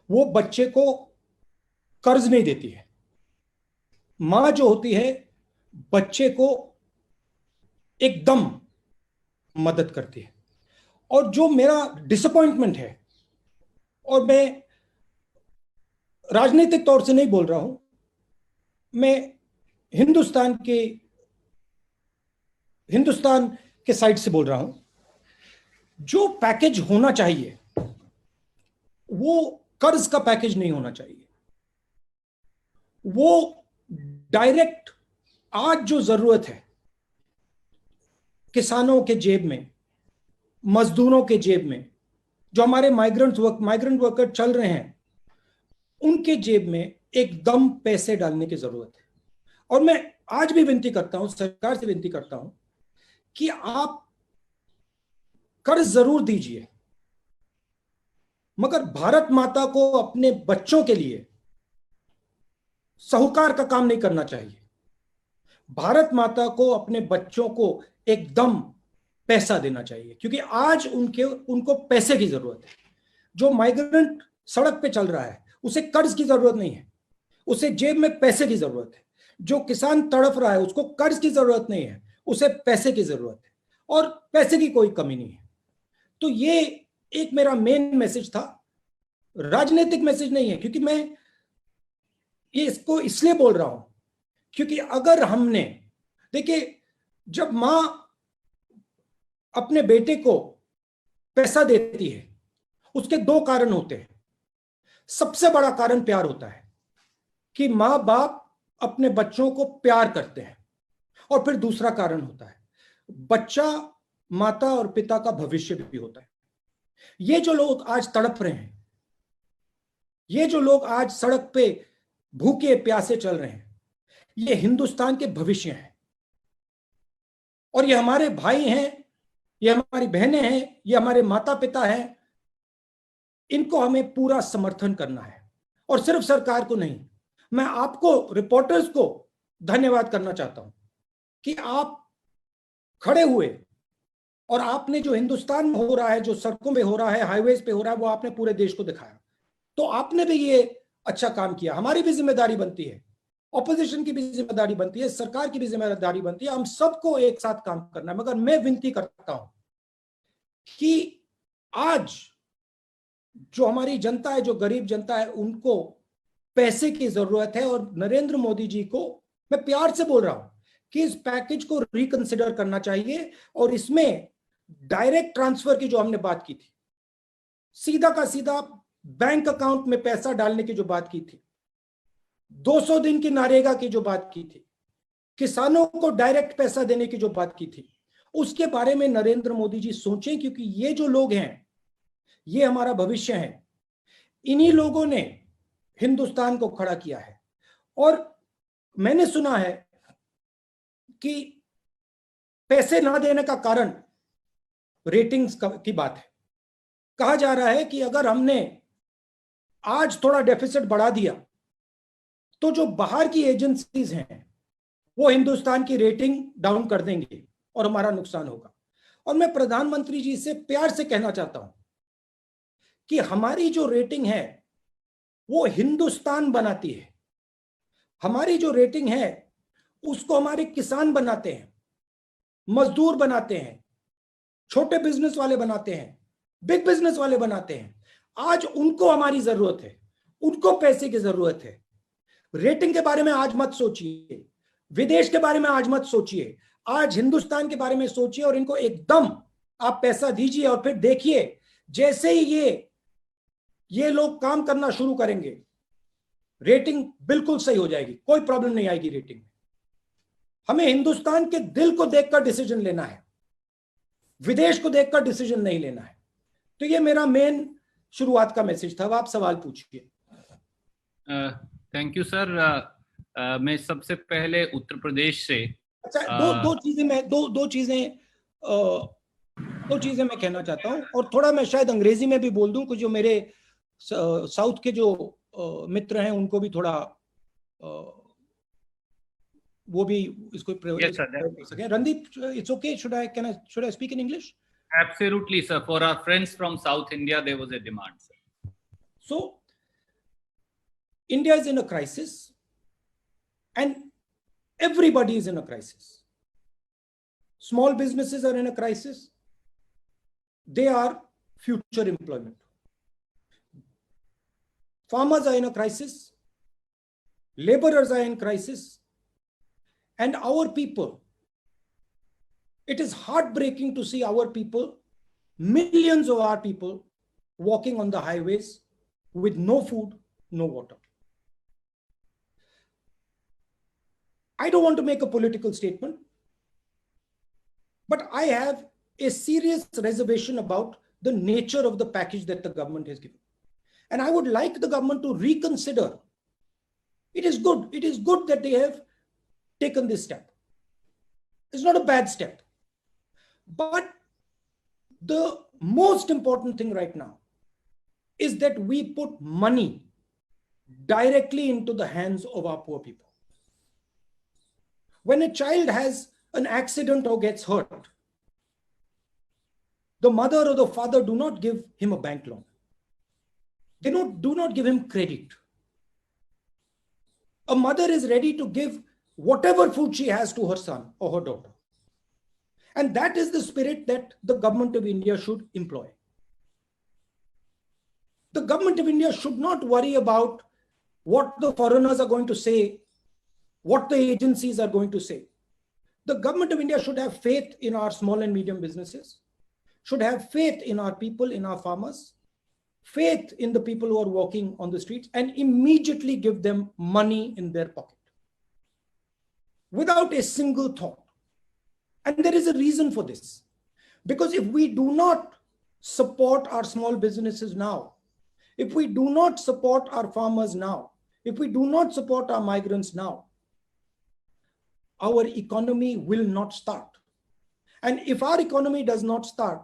वो बच्चे को कर्ज नहीं देती है। मां जो होती है बच्चे को एकदम मदद करती है। और जो मेरा डिसअपॉइंटमेंट है, और मैं राजनीतिक तौर से नहीं बोल रहा हूं, मैं हिंदुस्तान के हिंदुस्तान के साइड से बोल रहा हूं, जो पैकेज होना चाहिए वो कर्ज का पैकेज नहीं होना चाहिए। वो डायरेक्ट आज जो जरूरत है किसानों के जेब में, मजदूरों के जेब में, जो हमारे माइग्रेंट वर्कर चल रहे हैं उनके जेब में एकदम पैसे डालने की जरूरत है। और मैं आज भी विनती करता हूं, सरकार से विनती करता हूं कि आप कर्ज जरूर दीजिए, मगर भारत माता को अपने बच्चों के लिए साहूकार का काम नहीं करना चाहिए। भारत माता को अपने बच्चों को एकदम पैसा देना चाहिए, क्योंकि आज उनको पैसे की जरूरत है। जो माइग्रेंट सड़क पे चल रहा है उसे कर्ज की जरूरत नहीं है, उसे जेब में पैसे की जरूरत है। जो किसान तड़प रहा है उसको कर्ज की जरूरत नहीं है, उसे पैसे की जरूरत है। और पैसे की कोई कमी नहीं है। तो ये एक मेरा मेन मैसेज था, राजनीतिक मैसेज नहीं है। क्योंकि मैं ये इसको इसलिए बोल रहा हूं क्योंकि अगर हमने, देखिए, जब मां अपने बेटे को पैसा देती है उसके दो कारण होते हैं। सबसे बड़ा कारण प्यार होता है कि मां बाप अपने बच्चों को प्यार करते हैं। और फिर दूसरा कारण होता है बच्चा माता और पिता का भविष्य भी होता है। ये जो लोग आज तड़प रहे हैं, ये जो लोग आज सड़क पे भूखे प्यासे चल रहे हैं, ये हिंदुस्तान के भविष्य हैं। और ये हमारे भाई हैं, ये हमारी बहनें हैं, ये हमारे माता पिता हैं। इनको हमें पूरा समर्थन करना है, और सिर्फ सरकार को नहीं। मैं आपको, रिपोर्टर्स को धन्यवाद करना चाहता हूं कि आप खड़े हुए और आपने जो हिंदुस्तान में हो रहा है, जो सड़कों पे हो रहा है, हाईवेज पे हो रहा है, वो आपने पूरे देश को दिखाया। तो आपने भी ये अच्छा काम किया। हमारी भी जिम्मेदारी बनती है, ऑपोजिशन की भी जिम्मेदारी बनती है, सरकार की भी जिम्मेदारी बनती है। हम सबको एक साथ काम करना है। मगर मैं विनती करता हूं कि आज जो हमारी जनता है, जो गरीब जनता है, उनको पैसे की जरूरत है। और नरेंद्र मोदी जी को मैं प्यार से बोल रहा हूं कि इस पैकेज को रिकंसिडर करना चाहिए। और इसमें डायरेक्ट ट्रांसफर की जो हमने बात की थी, सीधा का सीधा बैंक अकाउंट में पैसा डालने की जो बात की थी, 200 दिन की नरेगा की जो बात की थी, किसानों को डायरेक्ट पैसा देने की जो बात की थी, उसके बारे में नरेंद्र मोदी जी सोचें। क्योंकि ये जो लोग हैं ये हमारा भविष्य है। इन्हीं लोगों ने हिंदुस्तान को खड़ा किया है। और मैंने सुना है कि पैसे ना देने का कारण रेटिंग्स की बात है। कहा जा रहा है कि अगर हमने आज थोड़ा डेफिसिट बढ़ा दिया तो जो बाहर की एजेंसीज हैं वो हिंदुस्तान की रेटिंग डाउन कर देंगे और हमारा नुकसान होगा। और मैं प्रधानमंत्री जी से प्यार से कहना चाहता हूं कि हमारी जो रेटिंग है वो हिंदुस्तान बनाती है। हमारी जो रेटिंग है उसको हमारे किसान बनाते हैं, मजदूर बनाते हैं, छोटे बिजनेस वाले बनाते हैं, बिग बिजनेस वाले बनाते हैं। आज उनको हमारी जरूरत है, उनको पैसे की जरूरत है। रेटिंग के बारे में आज मत सोचिए, विदेश के बारे में आज मत सोचिए, आज हिंदुस्तान के बारे में सोचिए। और इनको एकदम आप पैसा दीजिए और फिर देखिए जैसे ही ये लोग काम करना शुरू करेंगे, रेटिंग बिल्कुल सही हो जाएगी, कोई प्रॉब्लम नहीं आएगी रेटिंग में। हमें हिंदुस्तान के दिल को देखकर डिसीजन लेना है, विदेश को देखकर डिसीजन नहीं लेना है। तो ये मेरा मेन शुरुआत का मैसेज था। अब आप सवाल पूछिए। Thank you sir. मैं सबसे पहले उत्तर प्रदेश से, अच्छा, दो चीजें मैं कहना चाहता हूँ। और थोड़ा मैं शायद अंग्रेजी में भी बोल दूं कि जो मेरे साउथ के जो मित्र हैं उनको भी थोड़ा वो भी इसको प्रयोग कर सके। Randeep, it's okay, should I speak in English? Absolutely, sir. For our friends from South India, there was a demand, sir. So, India is in a crisis, and everybody is in a crisis. Small businesses are in a crisis. They are future employment. Farmers are in a crisis. Laborers are in crisis. And our people, it is heartbreaking to see our people, millions of our people, walking on the highways with no food, no water. I don't want to make a political statement, but I have a serious reservation about the nature of the package that the government has given. And I would like the government to reconsider. It is good that they have taken this step. It's not a bad step. But the most important thing right now is that we put money directly into the hands of our poor people. When a child has an accident or gets hurt, the mother or the father do not give him a bank loan. They do not give him credit. A mother is ready to give whatever food she has to her son or her daughter. And that is the spirit that the government of India should employ. The government of India should not worry about what the foreigners are going to say, what the agencies are going to say. The government of India should have faith in our small and medium businesses, should have faith in our people, in our farmers, faith in the people who are walking on the streets, and immediately give them money in their pocket without a single thought. And there is a reason for this. Because if we do not support our small businesses now, if we do not support our farmers now, if we do not support our migrants now, our economy will not start. And if our economy does not start,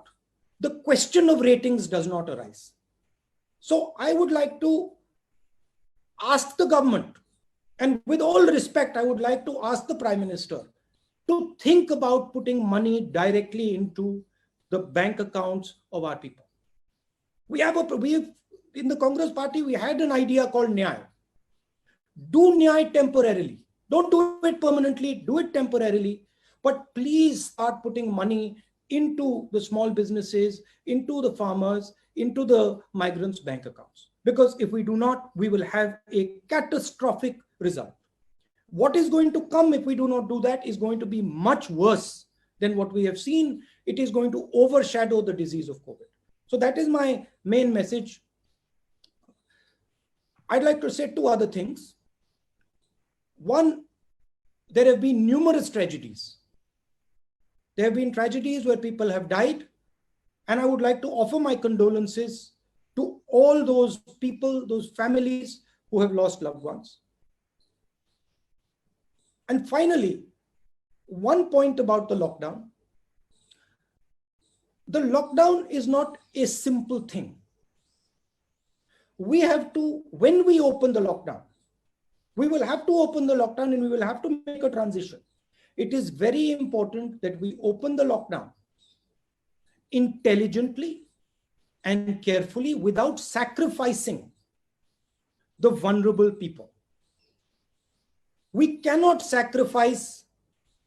the question of ratings does not arise. So I would like to ask the government, and with all respect, I would like to ask the Prime Minister to think about putting money directly into the bank accounts of our people. In the Congress party, we had an idea called Nyay. Do Nyay temporarily. Don't do it permanently, do it temporarily, but please start putting money into the small businesses, into the farmers, into the migrants' bank accounts. Because if we do not, we will have a catastrophic result. What is going to come if we do not do that is going to be much worse than what we have seen. It is going to overshadow the disease of COVID. So that is my main message. I'd like to say two other things. One, there have been numerous tragedies. There have been tragedies where people have died, and I would like to offer my condolences to all those people, those families who have lost loved ones. And finally, one point about the lockdown. The lockdown is not a simple thing. We have to, when we open the lockdown, we will have to open the lockdown and we will have to make a transition. It is very important that we open the lockdown intelligently and carefully without sacrificing the vulnerable people. We cannot sacrifice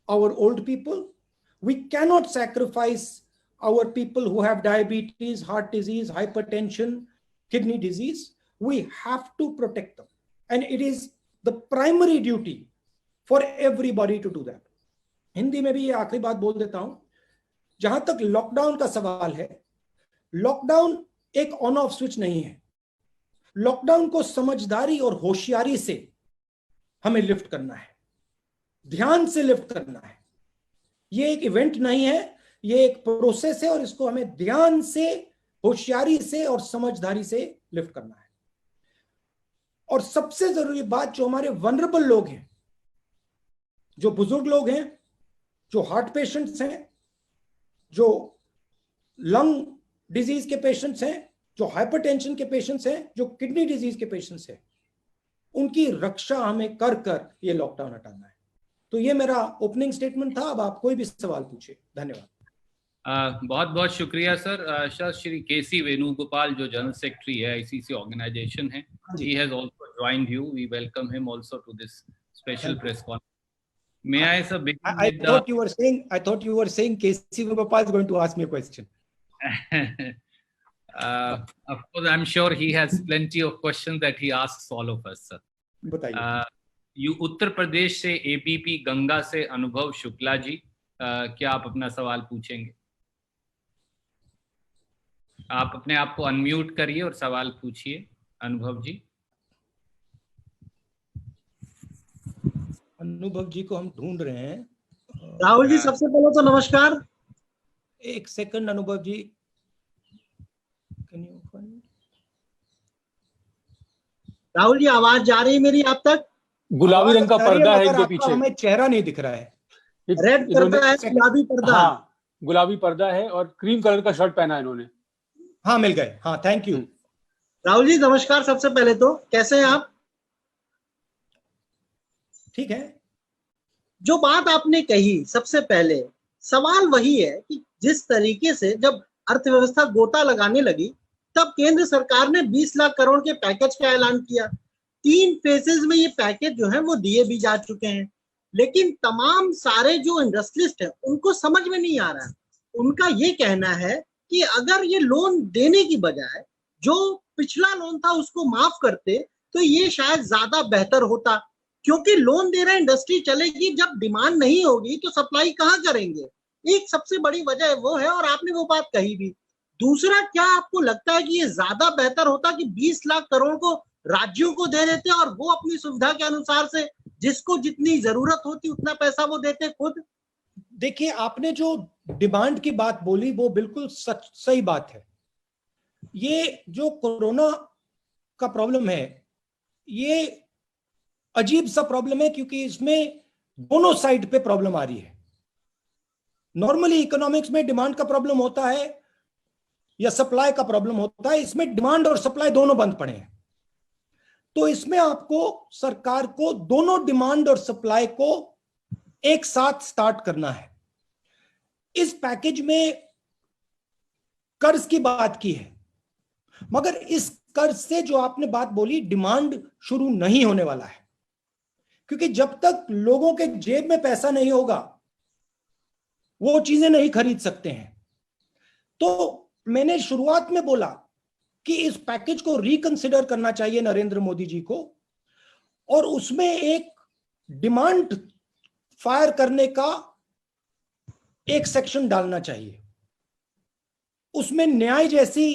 our old people. We cannot sacrifice our people who have diabetes, heart disease, hypertension, kidney disease. We have to protect them. And it is the primary duty for everybody to do that. Hindi में भी ये आखिरी बात बोल देता हूं, जहां तक लॉकडाउन का सवाल है, लॉकडाउन एक ऑन ऑफ स्विच नहीं है. लॉकडाउन को समझदारी और होशियारी से हमें लिफ्ट करना है, ध्यान से लिफ्ट करना है. ये एक इवेंट नहीं है, ये एक प्रोसेस है और इसको हमें ध्यान से, होशियारी से और समझदारी से लिफ्ट करना है. और सबसे जरूरी बात, जो हमारे वनरेबल लोग हैं, जो बुजुर्ग लोग हैं, जो हार्ट पेशेंट्स हैं, जो लंग डिजीज के पेशेंट्स हैं, जो हाइपरटेंशन के पेशेंट्स हैं, जो किडनी डिजीज के पेशेंट्स हैं, उनकी रक्षा हमें कर कर ये लॉकडाउन हटाना है. तो ये मेरा ओपनिंग स्टेटमेंट था. अब आप कोई भी सवाल पूछिए. धन्यवाद. बहुत बहुत शुक्रिया सर. श्री केसी वेणुगोपाल जो जनरल सेक्रेटरी है आईसीसी ऑर्गेनाइजेशन है, he has also joined you. We welcome him also to this special press conference. May I, sir, begin I with thought you were saying K.C. Venugopaal is going to ask me a question. Of course, I'm sure he has plenty of questions that he asks all of us, sir. बताइए. You Uttar Pradesh से ABP Ganga से अनुभव शुक्ला जी, क्या आप अपना सवाल पूछेंगे? आप अपने आप को अनम्यूट करिए और सवाल पूछिए, अनुभव जी. अनुभव जी को हम ढूंढ रहे हैं. राहुल जी, सबसे पहले तो नमस्कार. एक सेकंड अनुभव जी. राहुल जी, आवाज जा रही है मेरी आप तक? गुलाबी रंग का पर्दा है इनके पीछे. हमें चेहरा नहीं दिख रहा है. रेड पर्दा है, गुलाबी पर्दा. हाँ, गुलाबी पर्दा है और क्रीम कलर का शर्ट पहना है इन्होंने. हाँ, मिल गए. हाँ, थैंक यू. राहुल जी नमस्कार. सबसे पहले तो कैसे हैं आप? ठीक है. जो बात आपने कही, सबसे पहले सवाल वही है कि जिस तरीके से जब अर्थव्यवस्था गोता लगाने लगी तब केंद्र सरकार ने 20 लाख करोड़ के पैकेज का ऐलान किया. 3 फेजेस में ये पैकेज जो है वो दिए भी जा चुके हैं, लेकिन तमाम सारे जो इंडस्ट्रियलिस्ट हैं उनको समझ में नहीं आ रहा है. उनका ये कहना है कि अगर ये लोन देने की बजाय जो पिछला लोन था उसको माफ करते तो ये शायद ज्यादा बेहतर होता, क्योंकि लोन दे रहे इंडस्ट्री चलेगी, जब डिमांड नहीं होगी तो सप्लाई कहाँ करेंगे. एक सबसे बड़ी वजह वो है और आपने वो बात कही भी. दूसरा, क्या आपको लगता है कि ये ज्यादा बेहतर होता कि 20 लाख करोड़ को राज्यों को दे देते और वो अपनी सुविधा के अनुसार से जिसको जितनी जरूरत होती उतना पैसा वो देते खुद? देखिए, आपने जो डिमांड की बात बोली वो बिल्कुल सही बात है. ये जो कोरोना का प्रॉब्लम है ये अजीब सा प्रॉब्लम है, क्योंकि इसमें दोनों साइड पे प्रॉब्लम आ रही है. नॉर्मली इकोनॉमिक्स में डिमांड का प्रॉब्लम होता है या सप्लाई का प्रॉब्लम होता है. इसमें डिमांड और सप्लाई दोनों बंद पड़े हैं. तो इसमें आपको सरकार को दोनों डिमांड और सप्लाई को एक साथ स्टार्ट करना है. इस पैकेज में कर्ज की बात की है, मगर इस कर्ज से जो आपने बात बोली, डिमांड शुरू नहीं होने वाला है, क्योंकि जब तक लोगों के जेब में पैसा नहीं होगा वो चीजें नहीं खरीद सकते हैं. तो मैंने शुरुआत में बोला कि इस पैकेज को रिकंसिडर करना चाहिए नरेंद्र मोदी जी को, और उसमें एक डिमांड फायर करने का एक सेक्शन डालना चाहिए. उसमें न्याय जैसी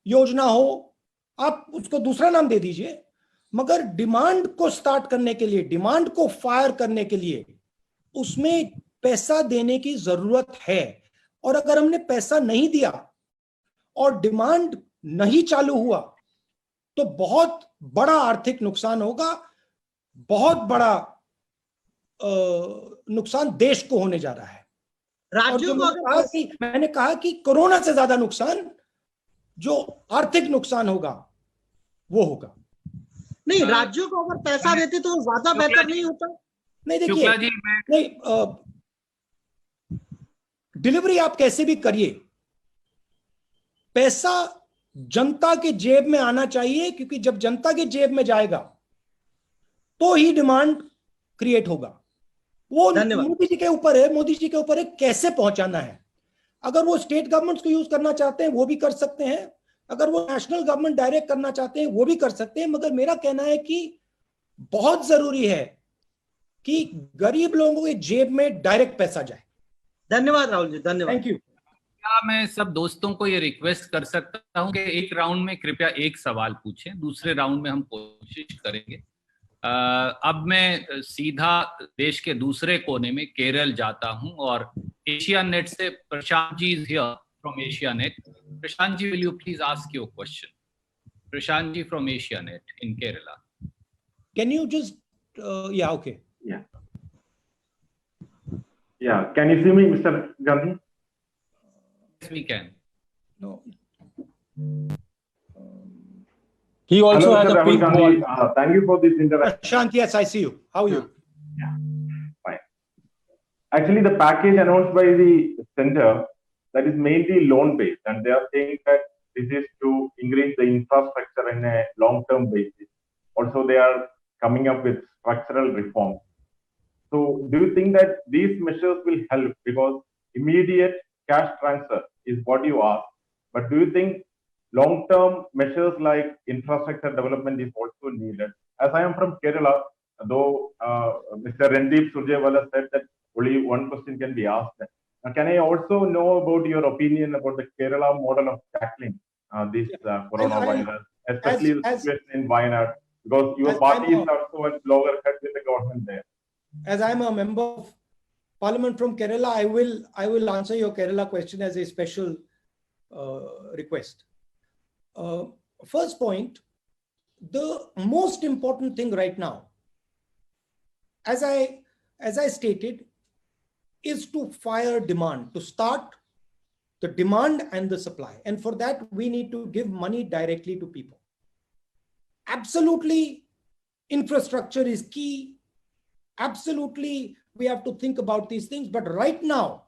योजना हो, आप उसको दूसरा नाम दे दीजिए, मगर डिमांड को स्टार्ट करने के लिए, डिमांड को फायर करने के लिए उसमें पैसा देने की जरूरत है. और अगर हमने पैसा नहीं दिया और डिमांड नहीं चालू हुआ तो बहुत बड़ा आर्थिक नुकसान होगा, बहुत बड़ा नुकसान देश को होने जा रहा है. राज्यों को मैंने कहा कि कोरोना से ज्यादा नुकसान जो आर्थिक नुकसान होगा वो होगा. नहीं, राज्यों को अगर पैसा देते तो ज्यादा बेहतर नहीं होता? नहीं, देखिए, नहीं, डिलीवरी आप कैसे भी करिए, पैसा जनता के जेब में आना चाहिए, क्योंकि जब जनता के जेब में जाएगा तो ही डिमांड क्रिएट होगा. वो मोदी जी के ऊपर है, मोदी जी के ऊपर है कैसे पहुंचाना है. अगर वो स्टेट गवर्नमेंट्स को यूज करना चाहते हैं वो भी कर सकते हैं, अगर वो नेशनल गवर्नमेंट डायरेक्ट करना चाहते हैं वो भी कर सकते हैं, मगर मेरा कहना है कि बहुत जरूरी है कि गरीब लोगों के जेब में डायरेक्ट पैसा जाए. धन्यवाद राहुल जी, धन्यवाद. Thank you. क्या मैं सब दोस्तों को ये रिक्वेस्ट कर सकता हूं कि एक राउंड में कृपया एक सवाल पूछें, दूसरे राउंड में हम कोशिश करेंगे. अब मैं सीधा देश के दूसरे कोने में केरल जाता हूं और एशिया नेट से Prashant ji is here from Asianet. Prashant ji, will you please ask your question? Prashant ji from Asianet in Kerala. Can you just yeah, okay. Yeah, can you see me, Mr. Gandhi? Yes, we can. No. He also Hello, has Mr. a Rahul pink Gandhi. ball. Thank you for this interaction. Prashant, yes, I see you. How are you? Yeah, fine. Actually, the package announced by the center, that is mainly loan based, and they are saying that this is to increase the infrastructure in a long-term basis. also they are coming up with structural reforms. So do you think that these measures will help? Because immediate cash transfer is what you ask, but do you think long-term measures like infrastructure development is also needed? As I am from Kerala, though Mr. Randeep Surjewala said that only one question can be asked. Can I also know about your opinion about the Kerala model of tackling this coronavirus, especially the situation in Wayanad? Because your party is also at loggerhead with the government there. As I'm a member of Parliament from Kerala, I will answer your Kerala question as a special request. First point, the most important thing right now, as I stated, is to fire demand, to start the demand and the supply. And for that, we need to give money directly to people. Absolutely, infrastructure is key. Absolutely, we have to think about these things. But right now,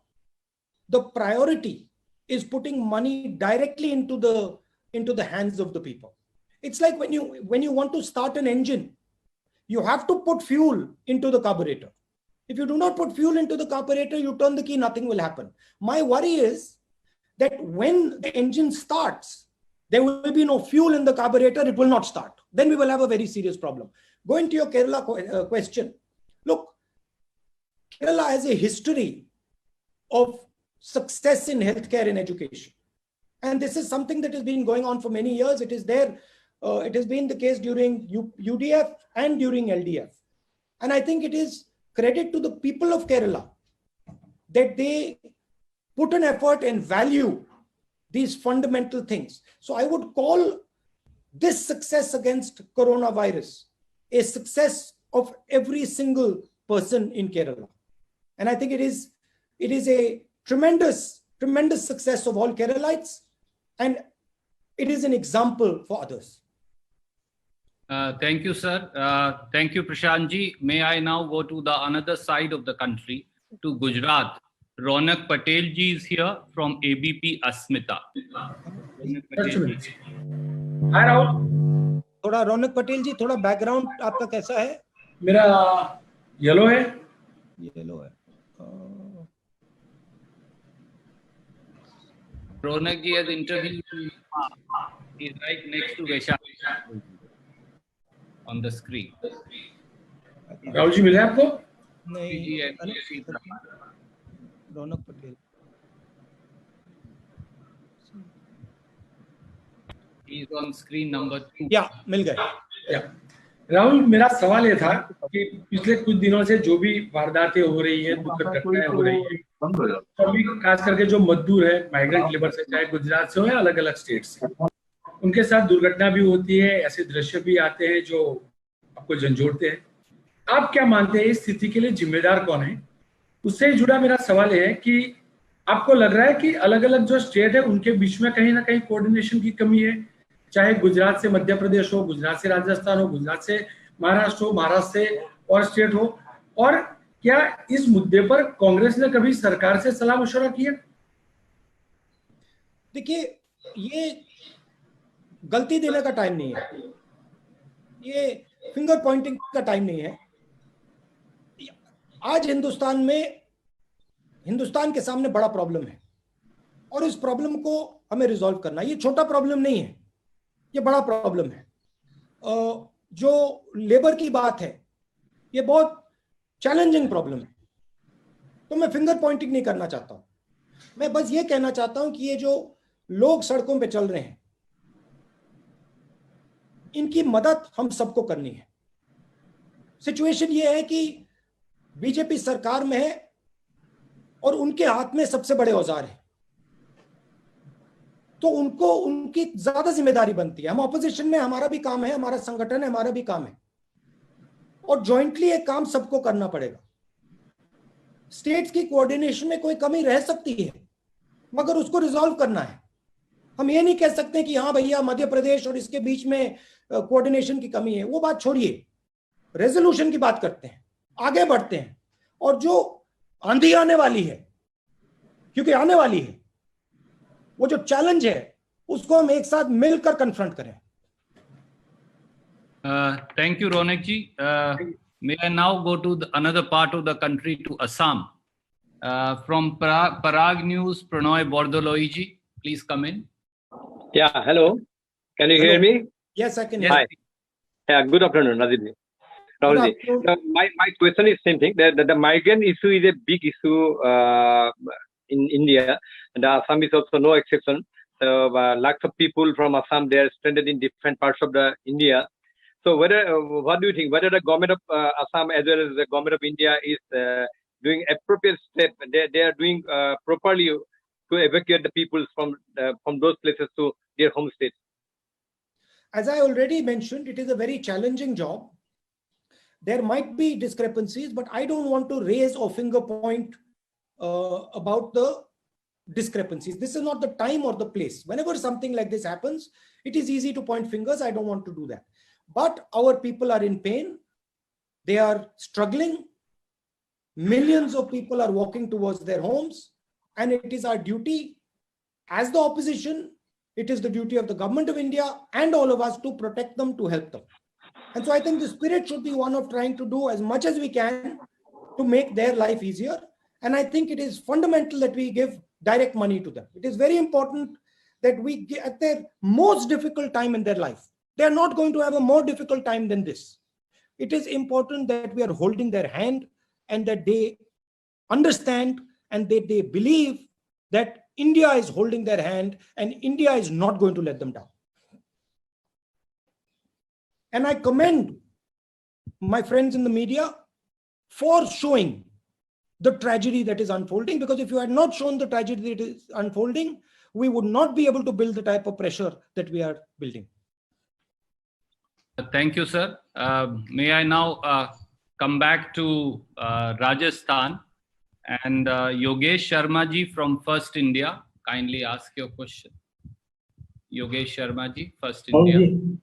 the priority is putting money directly into the hands of the people. It's like when you want to start an engine, you have to put fuel into the carburetor. If you do not put fuel into the carburetor, you turn the key, nothing will happen. My worry is that when the engine starts, there will be no fuel in the carburetor, it will not start. Then we will have a very serious problem. Going to your Kerala question, look, Kerala has a history of success in healthcare and education. And this is something that has been going on for many years. It is there. It has been the case during UDF and during LDF. And I think it is credit to the people of Kerala that they put an effort and value these fundamental things. So I would call this success against coronavirus a success of every single person in Kerala. And I think it is a tremendous success of all Keralites, and it is an example for others. Thank you, sir. Thank you, Prashant ji. May I now go to the another side of the country, to Gujarat. Ronak Patel ji is here from ABP Asmita. Hi Rahul. थोड़ा रौनक पटेल जी, थोड़ा background आपका कैसा है? मेरा yellow है. Yellow है. Ronak ji has interviewed. He's right next to Vesha on the screen. Rahul ji मिले आपको? नहीं, रौनक Patel. He's on screen number 2. या मिल गए. राहुल, मेरा सवाल ये था कि पिछले कुछ दिनों से जो भी वारदातें हो रही है, दुखद घटनाएं हो रही है, सभी खास करके जो मजदूर है, माइग्रेंट लेबर से, चाहे गुजरात से हो या अलग अलग स्टेट से, उनके साथ दुर्घटना भी होती है. ऐसे दृश्य भी आते हैं जो आपको झंझोड़ते हैं. आप क्या मानते हैं इस स्थिति के लिए जिम्मेदार कौन है? उससे जुड़ा मेरा सवाल है कि आपको लग रहा है कि अलग अलग जो स्टेट है उनके बीच में कहीं ना कहीं कोऑर्डिनेशन की कमी है, चाहे गुजरात से मध्य प्रदेश हो, गुजरात से राजस्थान हो, गुजरात से महाराष्ट्र हो, महाराष्ट्र से और स्टेट हो, और क्या इस मुद्दे पर कांग्रेस ने कभी सरकार से सलाह मशवरा किया? देखिए, ये गलती देने का टाइम नहीं है, ये फिंगर पॉइंटिंग का टाइम नहीं है. आज हिंदुस्तान के सामने बड़ा प्रॉब्लम है और इस प्रॉब्लम को हमें रिजॉल्व करना. ये छोटा प्रॉब्लम नहीं है, ये बड़ा प्रॉब्लम है. जो लेबर की बात है, ये बहुत चैलेंजिंग प्रॉब्लम है. तो मैं फिंगर पॉइंटिंग नहीं करना चाहता हूं. मैं बस ये कहना चाहता हूं कि ये जो लोग सड़कों पे चल रहे हैं, इनकी मदद हम सबको करनी है. सिचुएशन ये है कि बीजेपी सरकार में है और उनके हाथ में सबसे बड़े औजार है, तो उनको उनकी ज्यादा जिम्मेदारी बनती है. हम ऑपोजिशन में, हमारा भी काम है, हमारा संगठन है, हमारा भी काम है, और जॉइंटली एक काम सबको करना पड़ेगा. स्टेट्स की कोऑर्डिनेशन में कोई कमी रह सकती है, मगर उसको रिजॉल्व करना है. हम ये नहीं कह सकते कि हाँ भैया मध्य प्रदेश और इसके बीच में कोऑर्डिनेशन की कमी है. वो बात छोड़िए, रेजोल्यूशन की बात करते हैं, आगे बढ़ते हैं. और जो आंधी आने वाली है, क्योंकि आने वाली है, वो जो चैलेंज है उसको हम एक साथ मिलकर कन्फ्रंट करें. Thank you, Ronak ji. May I now go to another part of the country, to Assam. From Parag News, Pranoy Bordoloi ji, please come in. Yeah, hello. Can you hear me? Yes, I can. Yes. Hi. Yeah, good afternoon, Nadeem. Rahul ji. My question is same thing. The migrant issue is a big issue in India, and Assam is also no exception. So lakhs of people from Assam, they are stranded in different parts of the India. So what do you think? Whether the government of Assam as well as the government of India is doing appropriate steps? They are doing properly to evacuate the people from those places to their home states. As I already mentioned, it is a very challenging job. There might be discrepancies, but I don't want to raise or finger point about the discrepancies. This is not the time or the place. Whenever something like this happens, it is easy to point fingers. I don't want to do that. But our people are in pain. They are struggling. Millions of people are walking towards their homes. And it is our duty as the opposition, it is the duty of the government of India and all of us to protect them, to help them. And so I think the spirit should be one of trying to do as much as we can to make their life easier. And I think it is fundamental that we give direct money to them. It is very important that we get at their most difficult time in their life. They are not going to have a more difficult time than this. It is important that we are holding their hand and that they understand and that they believe that India is holding their hand and India is not going to let them down. And I commend my friends in the media for showing the tragedy that is unfolding, because if you had not shown the tragedy that is unfolding, we would not be able to build the type of pressure that we are building. Thank you, sir. May I now come back to Rajasthan, and Yogesh Sharma ji from First India, kindly ask your question. Yogesh Sharma ji, First India.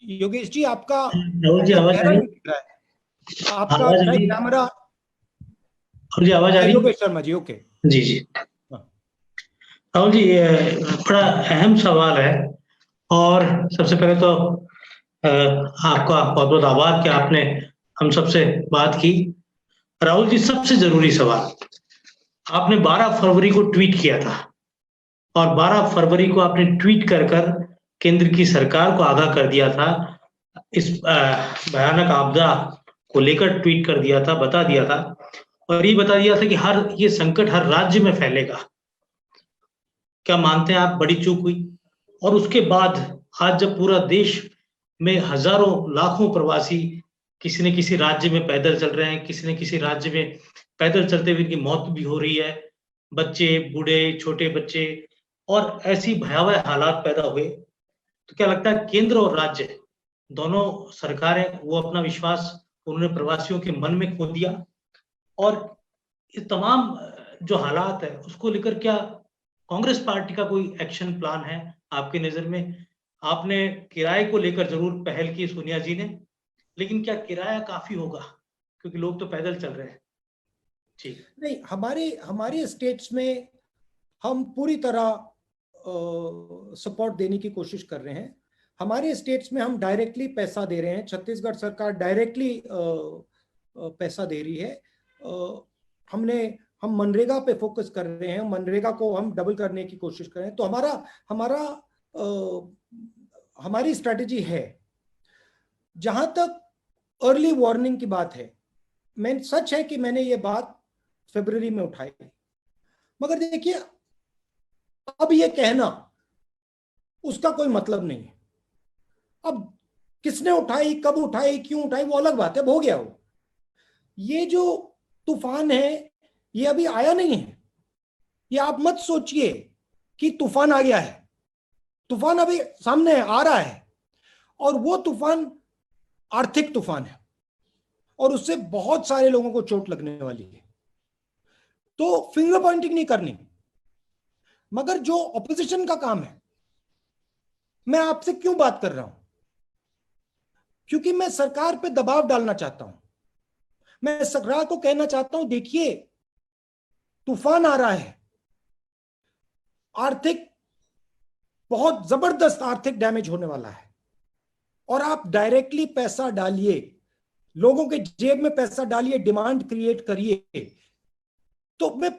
Yogesh ji, आपका राहुल जी आवाज आ रही है? आपका camera जी आवाज आ रही है? Yogesh Sharma ji, okay जी जी। राहुल जी, बड़ा अहम सवाल है और सबसे पहले तो आपका बहुत बहुत आभार कि आपने हम सबसे बात की। राहुल जी, सबसे जरूरी सवाल, आपने 12 फरवरी को ट्वीट किया था और 12 फरवरी को आपने ट्वीट कर केंद्र की सरकार को आगाह कर दिया था, इस भयानक आपदा को लेकर ट्वीट कर दिया था, बता दिया था और ये बता दिया था कि ये संकट हर राज्य में फैलेगा। क्या मानते हैं आप बड़ी चूक हुई? और उसके बाद आज जब पूरा देश में हजारों लाखों प्रवासी किसी न किसी राज्य में पैदल चल रहे हैं, किसी न किसी राज्य में पैदल चलते हुए इनकी मौत भी हो रही है, बच्चे, बूढ़े, छोटे बच्चे, और ऐसी भयावह हालात पैदा हुए, तो क्या लगता है केंद्र और राज्य दोनों सरकारें वो अपना विश्वास उन्होंने प्रवासियों के मन में खो दिया? और ये तमाम जो हालात है उसको लेकर क्या कांग्रेस पार्टी का कोई एक्शन प्लान है आपकी नजर में? आपने किराए को लेकर जरूर पहल की सोनिया जी ने, लेकिन क्या किराया काफी होगा क्योंकि लोग तो पैदल चल रहे हैं? ठीक नहीं, हमारे स्टेट्स में हम पूरी तरह सपोर्ट देने की कोशिश कर रहे हैं। हमारे स्टेट्स में हम डायरेक्टली पैसा दे रहे हैं, छत्तीसगढ़ सरकार डायरेक्टली पैसा दे रही है। हम मनरेगा पे फोकस कर रहे हैं, मनरेगा को हम डबल करने की कोशिश कर रहे हैं। तो हमारी स्ट्रैटेजी है। जहां तक अर्ली वार्निंग की बात है, सच है कि मैंने ये बात फरवरी में उठाई, मगर देखिए अब ये कहना उसका कोई मतलब नहीं है। अब किसने उठाई, कब उठाई, क्यों उठाई, वो अलग बात है, हो गया वो। ये जो तूफान है ये अभी आया नहीं है। ये आप मत सोचिए कि तूफान आ गया है, तूफान अभी सामने आ रहा है, और वो तूफान आर्थिक तूफान है और उससे बहुत सारे लोगों को चोट लगने वाली है। तो फिंगर पॉइंटिंग नहीं करनी, मगर जो ऑपोजिशन का काम है, मैं आपसे क्यों बात कर रहा हूं? क्योंकि मैं सरकार पे दबाव डालना चाहता हूं। मैं सरकार को कहना चाहता हूं, देखिए तूफान आ रहा है, आर्थिक बहुत जबरदस्त आर्थिक डैमेज होने वाला है, और आप डायरेक्टली पैसा डालिए, लोगों के जेब में पैसा डालिए, डिमांड क्रिएट करिए, तो मैं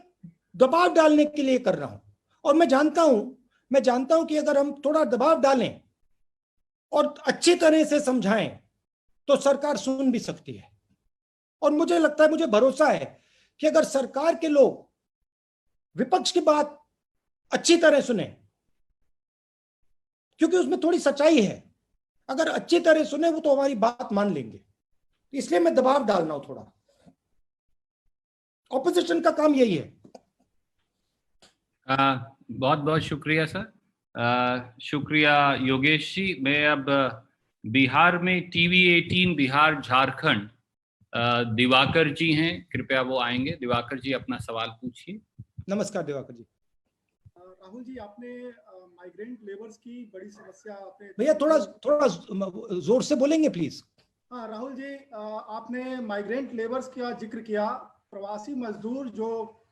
दबाव डालने के लिए कर रहा हूं। और मैं जानता हूं कि अगर हम थोड़ा दबाव डालें और अच्छी तरह से समझाएं तो सरकार सुन भी सकती है। और मुझे लगता है, मुझे भरोसा है कि अगर सरकार के लोग विपक्ष की बात अच्छी तरह सुने, क्योंकि उसमें थोड़ी सच्चाई है, अगर अच्छी तरह सुने वो तो हमारी बात मान लेंगे। इसलिए मैं दबाव डाल रहा हूं थोड़ा। ऑपोजिशन का काम यही है। बहुत बहुत शुक्रिया सर। शुक्रिया योगेश जी। मैं अब बिहार में टीवी 18 बिहार झारखंड दिवाकर जी हैं, कृपया वो आएंगे। दिवाकर जी अपना सवाल पूछिए। नमस्कार दिवाकर जी। राहुल जी, आपने माइग्रेंट लेबर्स की बड़ी समस्या आपने, भैया थोड़ा जोर से बोलेंगे प्लीज। हाँ राहुल जी, आपने माइग्रेंट लेबर्स का जिक्र किया। प्रवासी मजदूर जो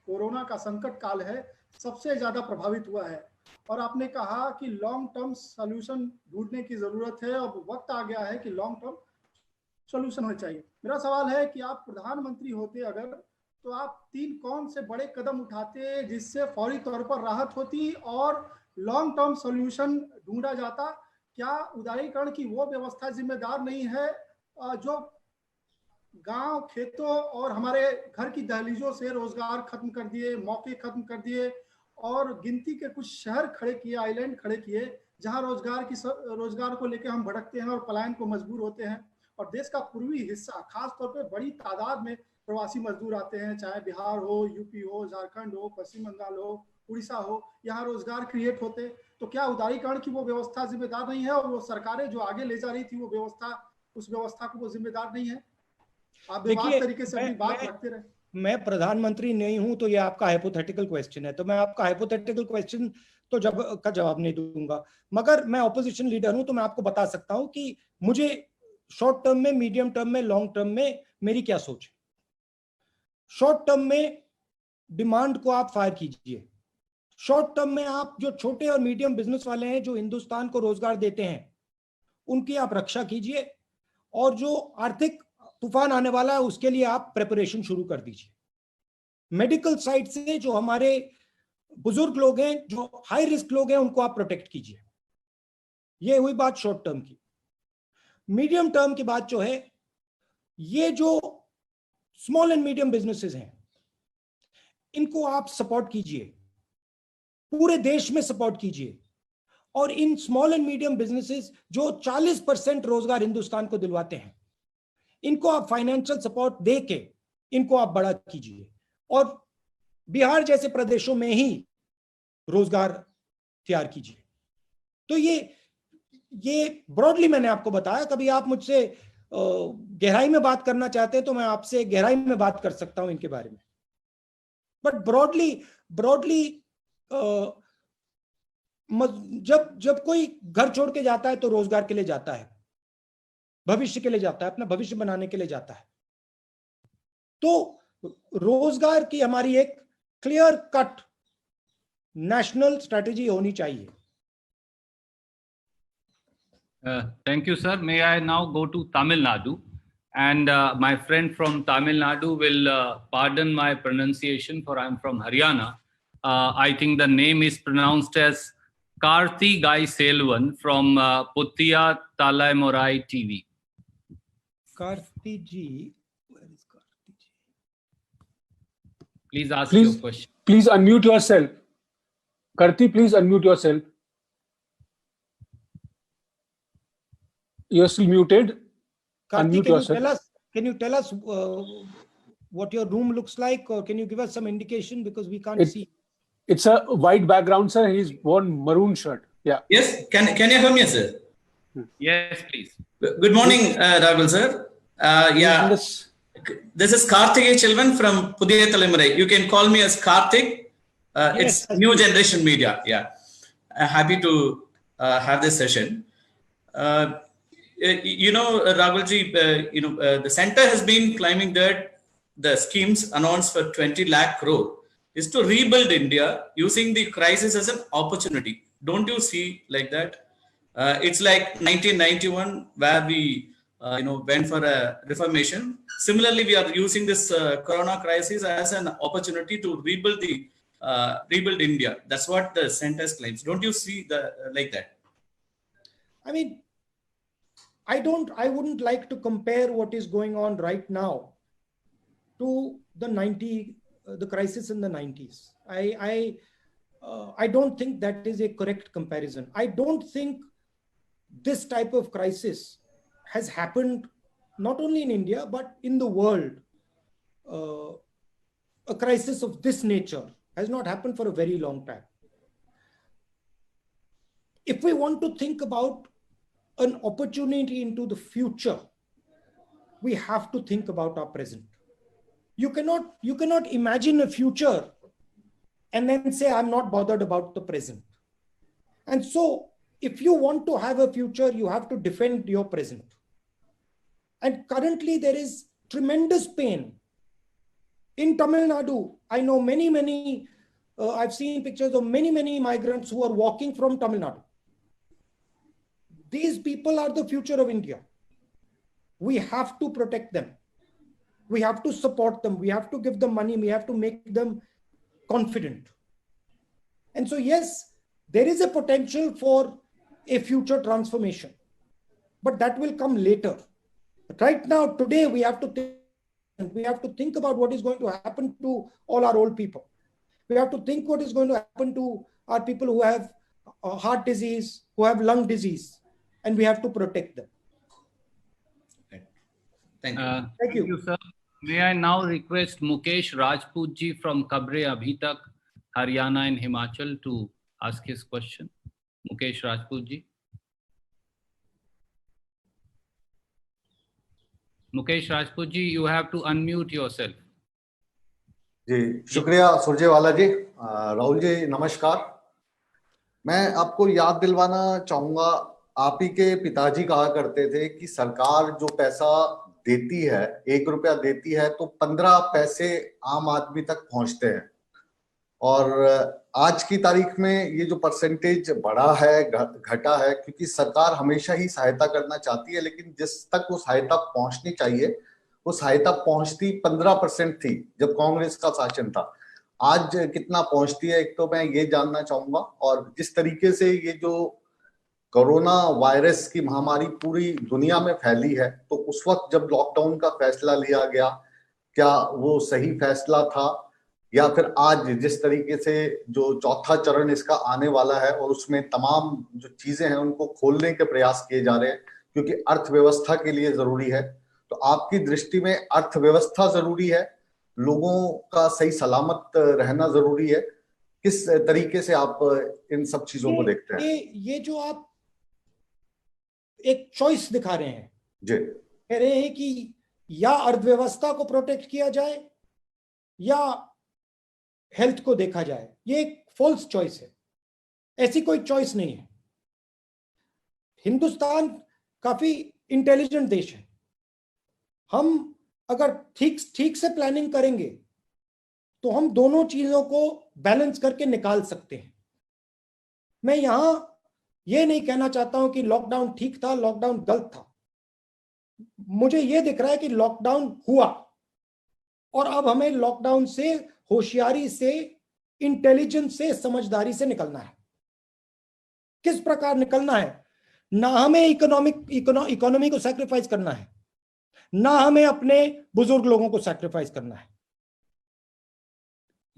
कोरोना का संकट काल है सबसे ज्यादा प्रभावित हुआ है, और आपने कहा कि लॉन्ग टर्म सॉल्यूशन ढूंढने की जरूरत है। अब वक्त आ गया है कि लॉन्ग टर्म सॉल्यूशन होना चाहिए। मेरा सवाल है कि आप प्रधानमंत्री होते अगर, तो आप 3 कौन से बड़े कदम उठाते जिससे फौरी तौर पर राहत होती और लॉन्ग टर्म सॉल्यूशन ढूंढा जाता? क्या उदारीकरण की वो व्यवस्था जिम्मेदार नहीं है जो गांव, खेतों और हमारे घर की दहलीजों से रोजगार खत्म कर दिए, मौके खत्म कर दिए, और गिनती के कुछ शहर खड़े किए, आइलैंड खड़े किए, जहां रोजगार को लेकर हम भटकते हैं और पलायन को मजबूर होते हैं। और देश का पूर्वी हिस्सा खासतौर पे बड़ी तादाद में प्रवासी मजदूर आते हैं, चाहे बिहार हो, यूपी हो, झारखंड हो, पश्चिम बंगाल हो, उड़ीसा हो, यहाँ रोजगार क्रिएट होते। तो क्या उदारीकरण की वो व्यवस्था जिम्मेदार नहीं है, और वो सरकारें जो आगे ले जा रही थी वो व्यवस्था, उस व्यवस्था को वो जिम्मेदार नहीं है? आप बेबाक तरीके से अपनी बात रखते रहे। मैं प्रधानमंत्री नहीं हूं, तो ये आपका हाइपोथेटिकल क्वेश्चन है, तो मैं आपका हाइपोथेटिकल क्वेश्चन तो जवाब नहीं दूंगा। मगर मैं ऑपोजिशन लीडर हूं, तो मैं आपको बता सकता हूं कि मुझे शॉर्ट टर्म में, मीडियम टर्म में, लॉन्ग टर्म में मेरी क्या सोच है। शॉर्ट टर्म में डिमांड को आप फायर कीजिए। शॉर्ट टर्म में आप जो छोटे और मीडियम बिजनेस वाले हैं जो हिंदुस्तान को रोजगार देते हैं, उनकी आप रक्षा कीजिए, और जो आर्थिक तूफान आने वाला है उसके लिए आप प्रिपरेशन शुरू कर दीजिए। मेडिकल साइड से जो हमारे बुजुर्ग लोग हैं, जो हाई रिस्क लोग हैं, उनको आप प्रोटेक्ट कीजिए। ये हुई बात शॉर्ट टर्म की। मीडियम टर्म की बात जो है, ये जो स्मॉल एंड मीडियम बिजनेसेस हैं, इनको आप सपोर्ट कीजिए, पूरे देश में सपोर्ट कीजिए। और in small and medium businesses जो 40% रोजगार हिंदुस्तान को दिलवाते हैं, इनको आप फाइनेंशियल सपोर्ट दे के इनको आप बड़ा कीजिए, और बिहार जैसे प्रदेशों में ही रोजगार तैयार कीजिए। तो ये ब्रॉडली मैंने आपको बताया। कभी आप मुझसे गहराई में बात करना चाहते हैं तो मैं आपसे गहराई में बात कर सकता हूं इनके बारे में, बट ब्रॉडली जब कोई घर छोड़ के जाता है तो रोजगार के लिए जाता है, भविष्य के लिए जाता है, अपना भविष्य बनाने के लिए जाता है। तो रोजगार की हमारी एक क्लियर कट नेशनल स्ट्रेटेजी होनी चाहिए। Thank you, sir. May I now go to Tamil Nadu? And my friend from Tamil Nadu will pardon my pronunciation, for I'm from Haryana. I think the name is pronounced as Karthi Gai Selvan from Puttiya Talaimorai TV. Karthi ji, where is Karthi ji? Please ask your question. Please unmute yourself. Karthi, please unmute yourself. You're still muted. Karthi, Unmute yourself. Can you tell us what your room looks like, or can you give us some indication, because we can't see? It's a white background, sir. He's worn maroon shirt. Yeah. Yes. Can you hear me, sir? Yes, please. Good morning, Rahul sir. Yeah. This is Karthik Chelvan from Pudhiya Talamurai. You can call me as Karthik. It's New Generation Media. Yeah. Happy to have this session. Rahulji, the center has been claiming that the schemes announced for 20 lakh crore is to rebuild India using the crisis as an opportunity. Don't you see like that? It's like 1991 where we went for a reformation. Similarly, we are using this corona crisis as an opportunity to rebuild India. That's what the centers claims. Don't you see like that? I mean, I wouldn't like to compare what is going on right now to the crisis in the 90s. I don't think that is a correct comparison. I don't think this type of crisis has happened not only in India, but in the world. A crisis of this nature has not happened for a very long time. If we want to think about an opportunity into the future, we have to think about our present. You cannot imagine a future and then say, I'm not bothered about the present. And so if you want to have a future, you have to defend your present. And currently there is tremendous pain. In Tamil Nadu, I know many, I've seen pictures of many migrants who are walking from Tamil Nadu. These people are the future of India. We have to protect them. We have to support them. We have to give them money. We have to make them confident. And so, yes, there is a potential for a future transformation, but that will come later. But right now, today, we have to think about what is going to happen to all our old people. We have to think what is going to happen to our people who have heart disease, who have lung disease, and we have to protect them. Thank you. Thank you, sir. May I now request Mukesh Rajput ji from Kabre Abhi Tak, Haryana and Himachal to ask his question. Mukesh Rajput ji. Mukesh Rajput ji, you have to unmute yourself. जी शुक्रिया सुरजेवाला जी। राहुल जी नमस्कार। मैं आपको याद दिलवाना चाहूंगा, आप ही के पिताजी कहा करते थे कि सरकार जो पैसा देती है, 1 रुपया देती है तो 15 पैसे आम आदमी तक पहुंचते हैं। और आज की तारीख में ये जो परसेंटेज बढ़ा है घटा है, क्योंकि सरकार हमेशा ही सहायता करना चाहती है, लेकिन जिस तक वो सहायता पहुंचनी चाहिए वो सहायता पहुंचती 15% थी जब कांग्रेस का शासन था। आज कितना पहुंचती है, एक तो मैं ये जानना चाहूंगा। और जिस तरीके से ये जो कोरोना वायरस की महामारी पूरी दुनिया में फैली है, तो उस वक्त जब लॉकडाउन का फैसला लिया गया, क्या वो सही फैसला था, या फिर आज जिस तरीके से जो चौथा चरण इसका आने वाला है और उसमें तमाम जो चीजें हैं उनको खोलने के प्रयास किए जा रहे हैं, क्योंकि अर्थव्यवस्था के लिए जरूरी है। तो आपकी दृष्टि में अर्थव्यवस्था जरूरी है, लोगों का सही सलामत रहना जरूरी है, किस तरीके से आप इन सब चीजों को देखते हैं? ये जो आप एक चॉइस दिखा रहे हैं जी, कह रहे हैं कि या अर्थव्यवस्था को प्रोटेक्ट किया जाए या हेल्थ को देखा जाए, ये एक फॉल्स चॉइस है। ऐसी कोई चॉइस नहीं है। हिंदुस्तान काफी इंटेलिजेंट देश है। हम अगर ठीक से प्लानिंग करेंगे तो हम दोनों चीजों को बैलेंस करके निकाल सकते हैं। मैं यहां यह नहीं कहना चाहता हूं कि लॉकडाउन ठीक था, लॉकडाउन गलत था। मुझे यह दिख रहा है कि लॉकडाउन हुआ और अब हमें लॉकडाउन से होशियारी से, इंटेलिजेंस से, समझदारी से निकलना है। किस प्रकार निकलना है? ना हमें इकोनॉमी को सैक्रिफाइस करना है, ना हमें अपने बुजुर्ग लोगों को सैक्रिफाइस करना है।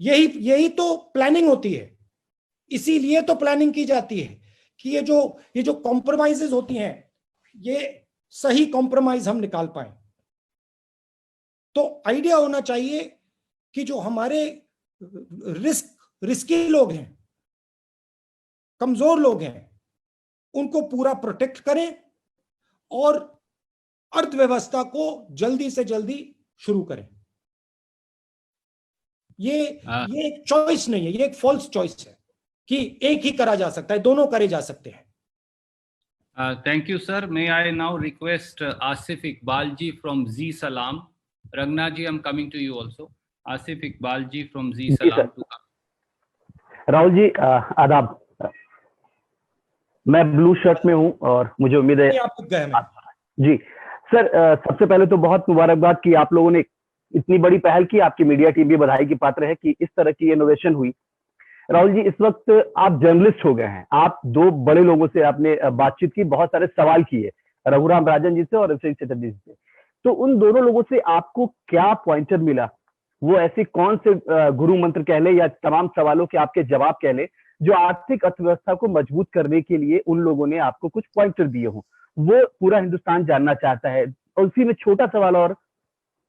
यही तो प्लानिंग होती है। इसीलिए तो प्लानिंग की जाती है कि ये जो कॉम्प्रोमाइजेस होती हैं, ये सही कॉम्प्रोमाइज हम निकाल पाए। तो आइडिया होना चाहिए कि जो हमारे रिस्की लोग हैं, कमजोर लोग हैं, उनको पूरा प्रोटेक्ट करें और अर्थव्यवस्था को जल्दी से जल्दी शुरू करें। ये एक चॉइस नहीं है, ये एक फॉल्स चॉइस है कि एक ही करा जा सकता है, दोनों करे जा सकते हैं। Thank you, sir. May I now request Asif Iqbal ji from Z Salam. Ragna ji, I'm coming to you also. Asif Iqbal ji from Z Salam to come. Rahul ji आदाब। मैं ब्लू शर्ट में हूं और मुझे उम्मीद है आप गए में। जी सर, सबसे पहले तो बहुत मुबारकबाद कि आप लोगों ने इतनी बड़ी पहल की। आपकी मीडिया टीम भी बधाई की पात्र है कि इस तरह की इनोवेशन हुई। राहुल जी, इस वक्त आप जर्नलिस्ट हो गए हैं, आप दो बड़े लोगों से आपने बातचीत की, बहुत सारे सवाल किए, रघुराम राजन जी से और अभिषेक चटर्जी से। तो उन दोनों लोगों से आपको क्या पॉइंटर मिला? वो ऐसे कौन से गुरु मंत्र कह ले या तमाम सवालों के आपके जवाब कह ले जो आर्थिक अर्थव्यवस्था को मजबूत करने के लिए उन लोगों ने आपको कुछ पॉइंटर दिए हों? वो पूरा हिंदुस्तान जानना चाहता है। और उसी में छोटा सवाल और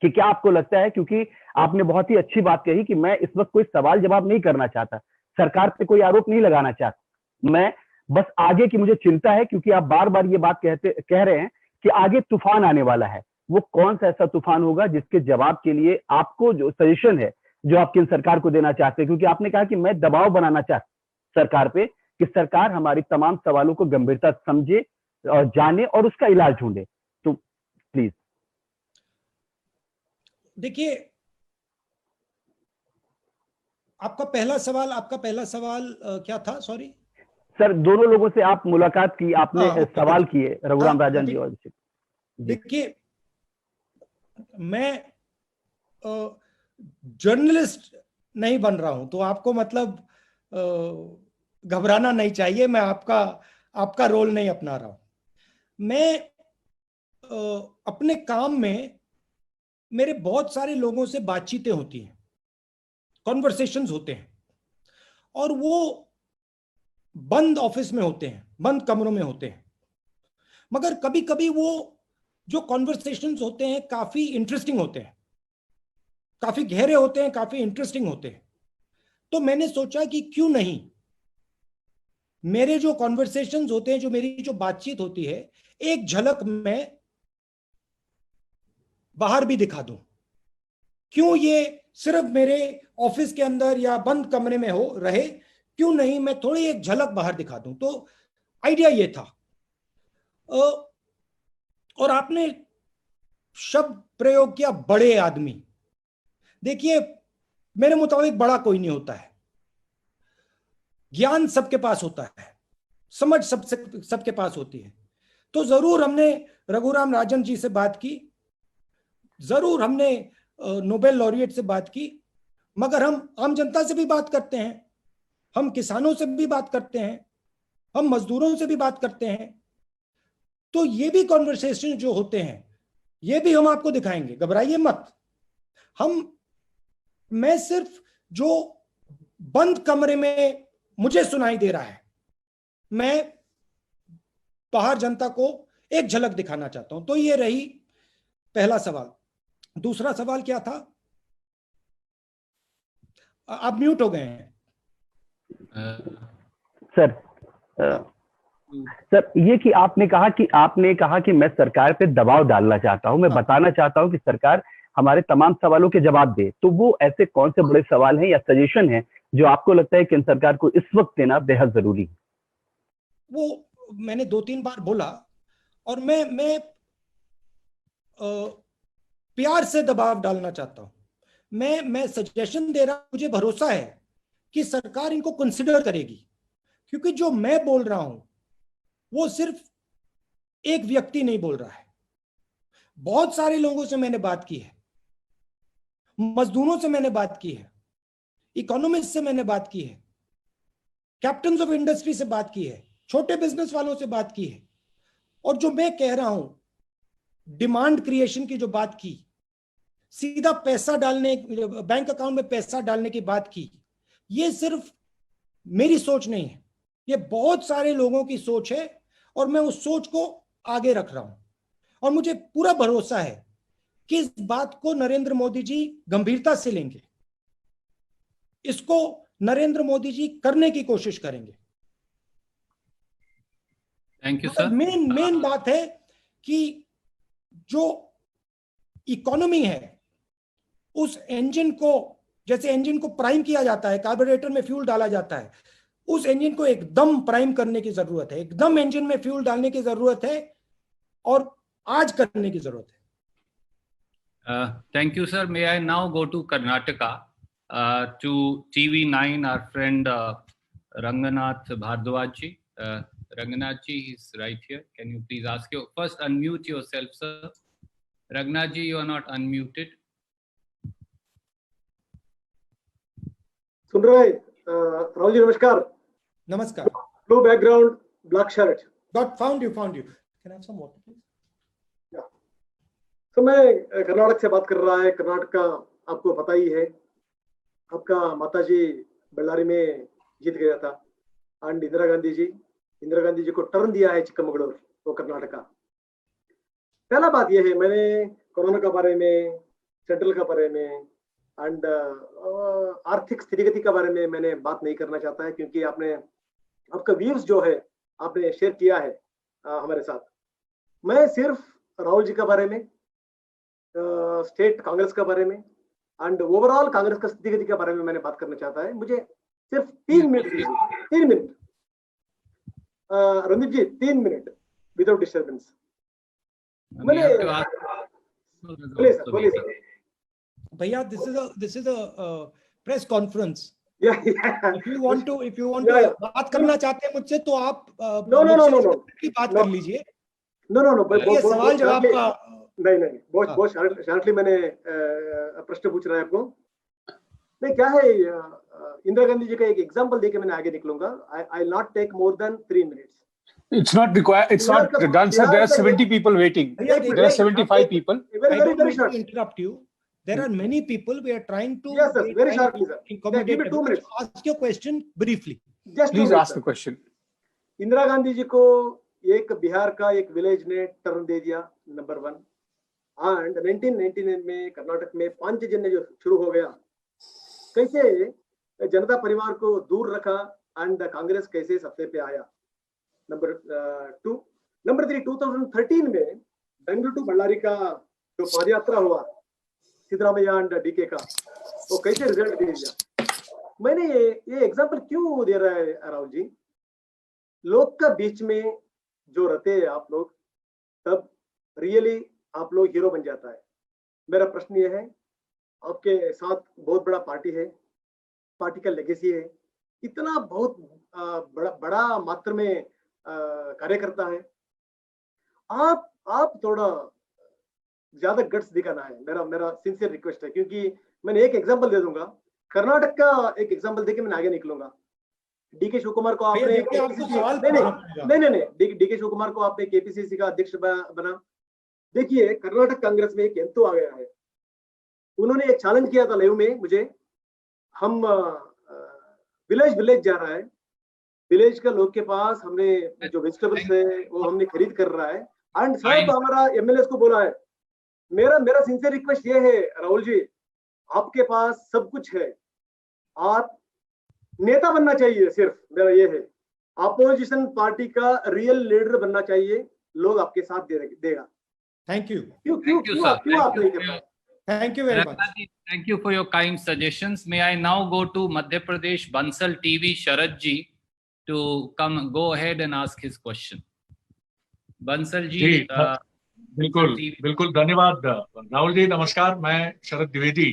कि क्या आपको लगता है, क्योंकि आपने बहुत ही अच्छी बात कही कि मैं इस वक्त कोई सवाल जवाब नहीं करना चाहता, सरकार पे कोई आरोप नहीं लगाना चाहता, मैं बस आगे की मुझे चिंता है, क्योंकि आप बार बार ये बात कह रहे हैं कि आगे तूफान आने वाला है। वो कौन सा ऐसा तूफान होगा जिसके जवाब के लिए आपको जो सजेशन है जो आप केंद्र सरकार को देना चाहते हैं? क्योंकि आपने कहा कि मैं दबाव बनाना चाहता सरकार पे कि सरकार हमारी तमाम सवालों को गंभीरता समझे और जाने और उसका इलाज ढूंढे। तो प्लीज। देखिए, आपका पहला सवाल क्या था? सॉरी सर, दोनों लोगों से आप मुलाकात की, आपने सवाल किए, रघुराम राजन जी और देखिए, मैं जर्नलिस्ट नहीं बन रहा हूं, तो आपको मतलब घबराना नहीं चाहिए। मैं आपका रोल नहीं अपना रहा हूं। मैं अपने काम में मेरे बहुत सारे लोगों से बातचीतें होती हैं, कॉन्वर्सेशंस होते हैं, और वो बंद ऑफिस में होते हैं, बंद कमरों में होते हैं। मगर कभी कभी वो जो कॉन्वर्सेशंस होते हैं काफी इंटरेस्टिंग होते हैं, काफी गहरे होते हैं, काफी इंटरेस्टिंग होते हैं। तो मैंने सोचा कि क्यों नहीं मेरे जो कॉन्वर्सेशंस होते हैं, जो मेरी जो बातचीत होती है, एक झलक मैं बाहर भी दिखा दूं। क्यों ये सिर्फ मेरे ऑफिस के अंदर या बंद कमरे में रहे, क्यों नहीं मैं थोड़ी एक झलक बाहर दिखा दूं। तो आइडिया ये था। और आपने शब्द प्रयोग किया बड़े आदमी। देखिए, मेरे मुताबिक बड़ा कोई नहीं होता है। ज्ञान सबके पास होता है, समझ सबके पास होती है। तो जरूर हमने रघुराम राजन जी से बात की, जरूर हमने नोबेल लॉरिएट से बात की, मगर हम आम जनता से भी बात करते हैं, हम किसानों से भी बात करते हैं, हम मजदूरों से भी बात करते हैं। तो ये भी कॉन्वर्सेशन जो होते हैं, ये भी हम आपको दिखाएंगे, घबराइए मत। मैं सिर्फ जो बंद कमरे में मुझे सुनाई दे रहा है, मैं बाहर जनता को एक झलक दिखाना चाहता हूं। तो ये रही पहला सवाल। दूसरा सवाल क्या था? आप म्यूट हो गए हैं सर। ये कि आपने कहा कि मैं सरकार पे दबाव डालना चाहता हूं, मैं बताना चाहता हूं कि सरकार हमारे तमाम सवालों के जवाब दे। तो वो ऐसे कौन से बड़े सवाल हैं या सजेशन हैं जो आपको लगता है केंद्र सरकार को इस वक्त देना बेहद जरूरी है? वो मैंने 2-3 बार बोला, और मैं प्यार से दबाव डालना चाहता हूं। मैं सजेशन दे रहा हूं, मुझे भरोसा है कि सरकार इनको कंसिडर करेगी, क्योंकि जो मैं बोल रहा हूं वो सिर्फ एक व्यक्ति नहीं बोल रहा है। बहुत सारे लोगों से मैंने बात की है, मजदूरों से मैंने बात की है, इकोनॉमिस्ट से मैंने बात की है, कैप्टन्स ऑफ इंडस्ट्री से बात की है, छोटे बिजनेस वालों से बात की है। और जो मैं कह रहा हूं, डिमांड क्रिएशन की जो बात की, सीधा पैसा डालने, बैंक अकाउंट में पैसा डालने की बात की, ये सिर्फ मेरी सोच नहीं है, ये बहुत सारे लोगों की सोच है, और मैं उस सोच को आगे रख रहा हूं। और मुझे पूरा भरोसा है कि इस बात को नरेंद्र मोदी जी गंभीरता से लेंगे, इसको नरेंद्र मोदी जी करने की कोशिश करेंगे। Thank you sir. मेन बात है कि जो इकोनॉमी है, उस इंजन को, जैसे इंजन को प्राइम किया जाता है, कार्बोरेटर में फ्यूल डाला जाता है, उस इंजन को एकदम प्राइम करने की जरूरत है, एकदम इंजन में फ्यूल डालने की जरूरत है, और आज करने की जरूरत है। Thank you, sir. May I now go to Karnataka to TV9, our friend Ranganath Bhardwaj ji. Raghunathji is right here. Can you please ask your first unmute yourself, sir? Raghunathji, you are not unmuted. सुन रहे हैं? राहुल जी नमस्कार. नमस्कार. Blue background, black shirt. Found you. Can I have some water, please? Yeah. तो मैं कर्नाटक से बात कर रहा है. कर्नाटक का आपको पता ही है. आपका माताजी बल्लारी में जीत गया था. एंड इंदिरा गांधी जी को टर्न दिया है चिक्कमगलूर, वो कर्नाटक का. पहला बात यह है, मैंने कोरोना के बारे में, सेंट्रल के बारे में एंड आर्थिक स्थितिगति के बारे में मैंने बात नहीं करना चाहता है, क्योंकि आपका व्यूज जो है आपने शेयर किया है हमारे साथ. मैं सिर्फ राहुल जी के बारे में, स्टेट कांग्रेस के बारे में एंड ओवरऑल कांग्रेस का स्थितिगति के बारे में मैंने बात करना चाहता है. मुझे सिर्फ 3 मिनट दीजिए. 3 मिनट रणदीप जी, 3 मिनट विदाउट डिस्टर्बेंस. मैंने बोलिए सर. भैया, this is a press conference. Yeah. If you want to बात करना चाहते हैं मुझसे तो आप No. बात कर लीजिए. No. ये सवाल जवाब का नहीं. बहुत शार्टली मैंने प्रश्न पूछ रहा है आपको. नहीं, क्या है, इंदिरा गांधी जी का एक एग्जांपल देके मैंने आगे निकलूंगा. I will not take more than 3 minutes. It's not required. It's not done, sir. There are 70 people waiting. There are 75 people. Very short. Interrupt you. There are many people. We are trying to. Yes, sir. Very shortly, sir. Give me 2 minutes. Ask your question briefly. Just please ask the question. Indira Gandhi ji को एक बिहार का एक village ने turn दे दिया, number 1. And 1999 में कर्नाटक में 5 जन जो शुरू हो गया, कैसे जनता परिवार को दूर रखा एंड कांग्रेस कैसे सत्ते पे आया, नंबर 2. नंबर 3, 2013 में बेंगलुरु टू बल्लारी का जो पदयात्रा हुआ सिद्धरामैया एंड डीके का, वो कैसे रिजल्ट दे दिया. मैंने ये एग्जांपल क्यों दे रहा है राहुल जी, लोग का बीच में जो रहते हैं आप लोग, तब रियली आप लोग हीरो बन जाता है. मेरा प्रश्न ये है, आपके साथ बहुत बड़ा पार्टी है, पार्टी का लेगेसी है, इतना बहुत बड़ा मात्रा में कार्यकर्ता है. आप थोड़ा ज्यादा गट्स दिखाना है, मेरा सिंसियर रिक्वेस्ट है. क्योंकि मैंने एक एग्जांपल दे दूंगा, कर्नाटक का एक एग्जांपल देके मैं आगे निकलूंगा. डीके शिवकुमार को आपने नहीं, डीके शिवकुमार को आपने केपीसीसी का अध्यक्ष बना. देखिए, कर्नाटक कांग्रेस में एक एंतो आ गया है. उन्होंने एक चैलेंज किया था लाइव में मुझे, हम विलेज जा रहा है, विलेज का लोग के पास हमने जो वेजिटेबल्स है वो हमने खरीद कर रहा है. एंड सब हमारा एमएलए को बोला है. मेरा सिंसियर रिक्वेस्ट ये है राहुल जी, आपके पास सब कुछ है, आप नेता बनना चाहिए. सिर्फ मेरा ये है, अपोजिशन पार्टी का रियल लीडर बनना चाहिए, लोग आपके साथ देगा. Thank you. क्यों आप नहीं कर पाए? Thank you very much. Thank you for your kind suggestions. May I now go to Madhya Pradesh Bansal TV Sharad ji to go ahead and ask his question. Bansal ji. बिल्कुल धन्यवाद राहुल जी. नमस्कार, मैं शरद द्विवेदी.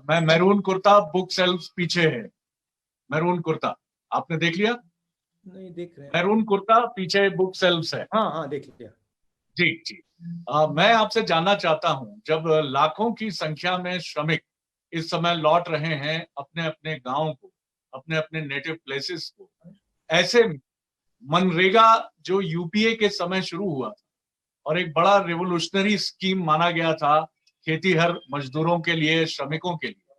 मैं मैरून कुर्ता, बुक सेल्फ पीछे है. Maroon kurta आपने देख लिया? नहीं देख रहे. मैरून कुर्ता पीछे बुक सेल्फ है. हाँ देख लिया. जी. मैं आपसे जानना चाहता हूं, जब लाखों की संख्या में श्रमिक इस समय लौट रहे हैं अपने अपने गांव को, अपने अपने नेटिव प्लेसेस को, ऐसे मनरेगा जो यूपीए के समय शुरू हुआ था और एक बड़ा रेवोल्यूशनरी स्कीम माना गया था खेतीहर मजदूरों के लिए, श्रमिकों के लिए,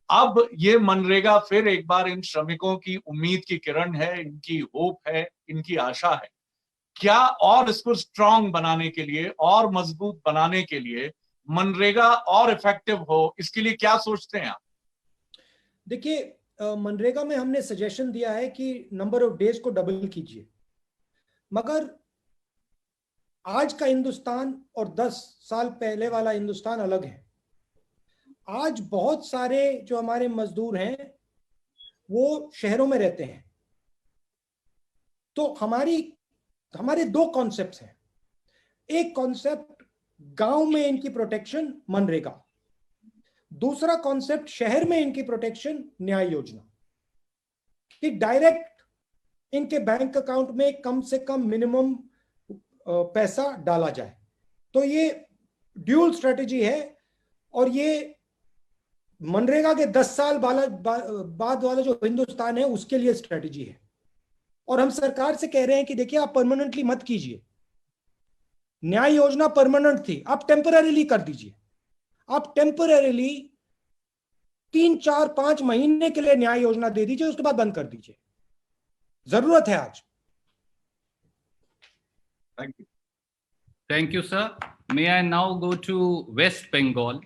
अब ये मनरेगा फिर एक बार इन श्रमिकों की उम्मीद की किरण है, इनकी होप है, इनकी आशा है. क्या और इसको स्ट्रांग बनाने के लिए और मजबूत बनाने के लिए मनरेगा और इफेक्टिव हो, इसके लिए क्या सोचते हैं आप? देखिए, मनरेगा में हमने सजेशन दिया है कि नंबर ऑफ डेज को डबल कीजिए, मगर आज का हिंदुस्तान और 10 साल पहले वाला हिंदुस्तान अलग है. आज बहुत सारे जो हमारे मजदूर हैं वो शहरों में रहते हैं. तो हमारे 2 कॉन्सेप्ट्स हैं. एक कॉन्सेप्ट गांव में इनकी प्रोटेक्शन, मनरेगा. दूसरा कॉन्सेप्ट शहर में इनकी प्रोटेक्शन, न्याय योजना. कि डायरेक्ट इनके बैंक अकाउंट में कम से कम मिनिमम पैसा डाला जाए। तो ये ड्यूल स्ट्रेटेजी है और ये मनरेगा के 10 साल बाद वाला जो हिंदुस्तान है उसके लिए स्ट्रेटेजी है। और हम सरकार से कह रहे हैं कि देखिए आप परमानेंटली मत कीजिए, न्याय योजना परमानेंट थी, आप टेम्पररीली कर दीजिए। आप टेम्पररीली 3, 4, 5 महीने के लिए न्याय योजना दे दीजिए, उसके बाद बंद कर दीजिए, जरूरत है आज। Thank you, sir. May I now go to West Bengal?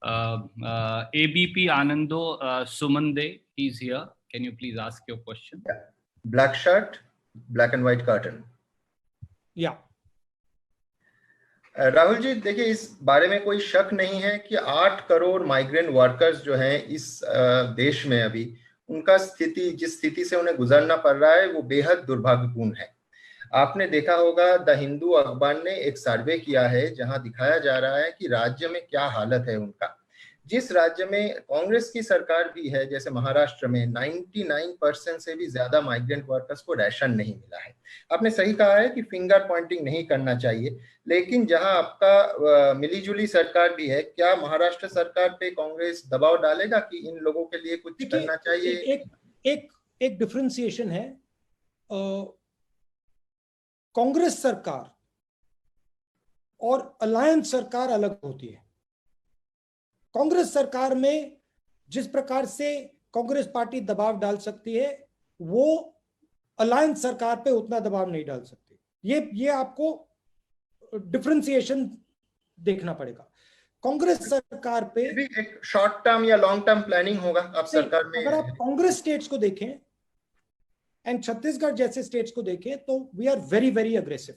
ABP Anando Sumande, he's here. Can you please ask your question? Yeah. Black shirt, black and white curtain. Yeah. Rahul ji, देखिए इस बारे में कोई शक नहीं है कि 8 करोड़ माइग्रेंट वर्कर्स जो हैं इस देश में अभी उनका स्थिति, जिस स्थिति से उन्हें गुजरना पड़ रहा है वो बेहद दुर्भाग्यपूर्ण है। आपने देखा होगा द हिंदू अखबार ने एक सर्वे किया है जहां दिखाया जा रहा है कि राज्य में क्या हालत है उनका। जिस राज्य में कांग्रेस की सरकार भी है, जैसे महाराष्ट्र में 99% से भी ज्यादा माइग्रेंट वर्कर्स को राशन नहीं मिला है। आपने सही कहा है कि फिंगर पॉइंटिंग नहीं करना चाहिए, लेकिन जहां आपका मिलीजुली सरकार भी है, क्या महाराष्ट्र सरकार पे कांग्रेस दबाव डालेगा कि इन लोगों के लिए कुछ करना चाहिए? एक डिफरेंशिएशन है। कांग्रेस सरकार और अलायंस सरकार अलग होती है। कांग्रेस सरकार में जिस प्रकार से कांग्रेस पार्टी दबाव डाल सकती है, वो अलायंस सरकार पे उतना दबाव नहीं डाल सकती। ये आपको डिफरेंशिएशन देखना पड़ेगा। कांग्रेस सरकार पे भी एक शॉर्ट टर्म या लॉन्ग टर्म प्लानिंग होगा आप सरकार में। अगर आप कांग्रेस स्टेट्स को देखें एंड छत्तीसगढ़ जैसे स्टेट्स को देखें तो we are very very aggressive.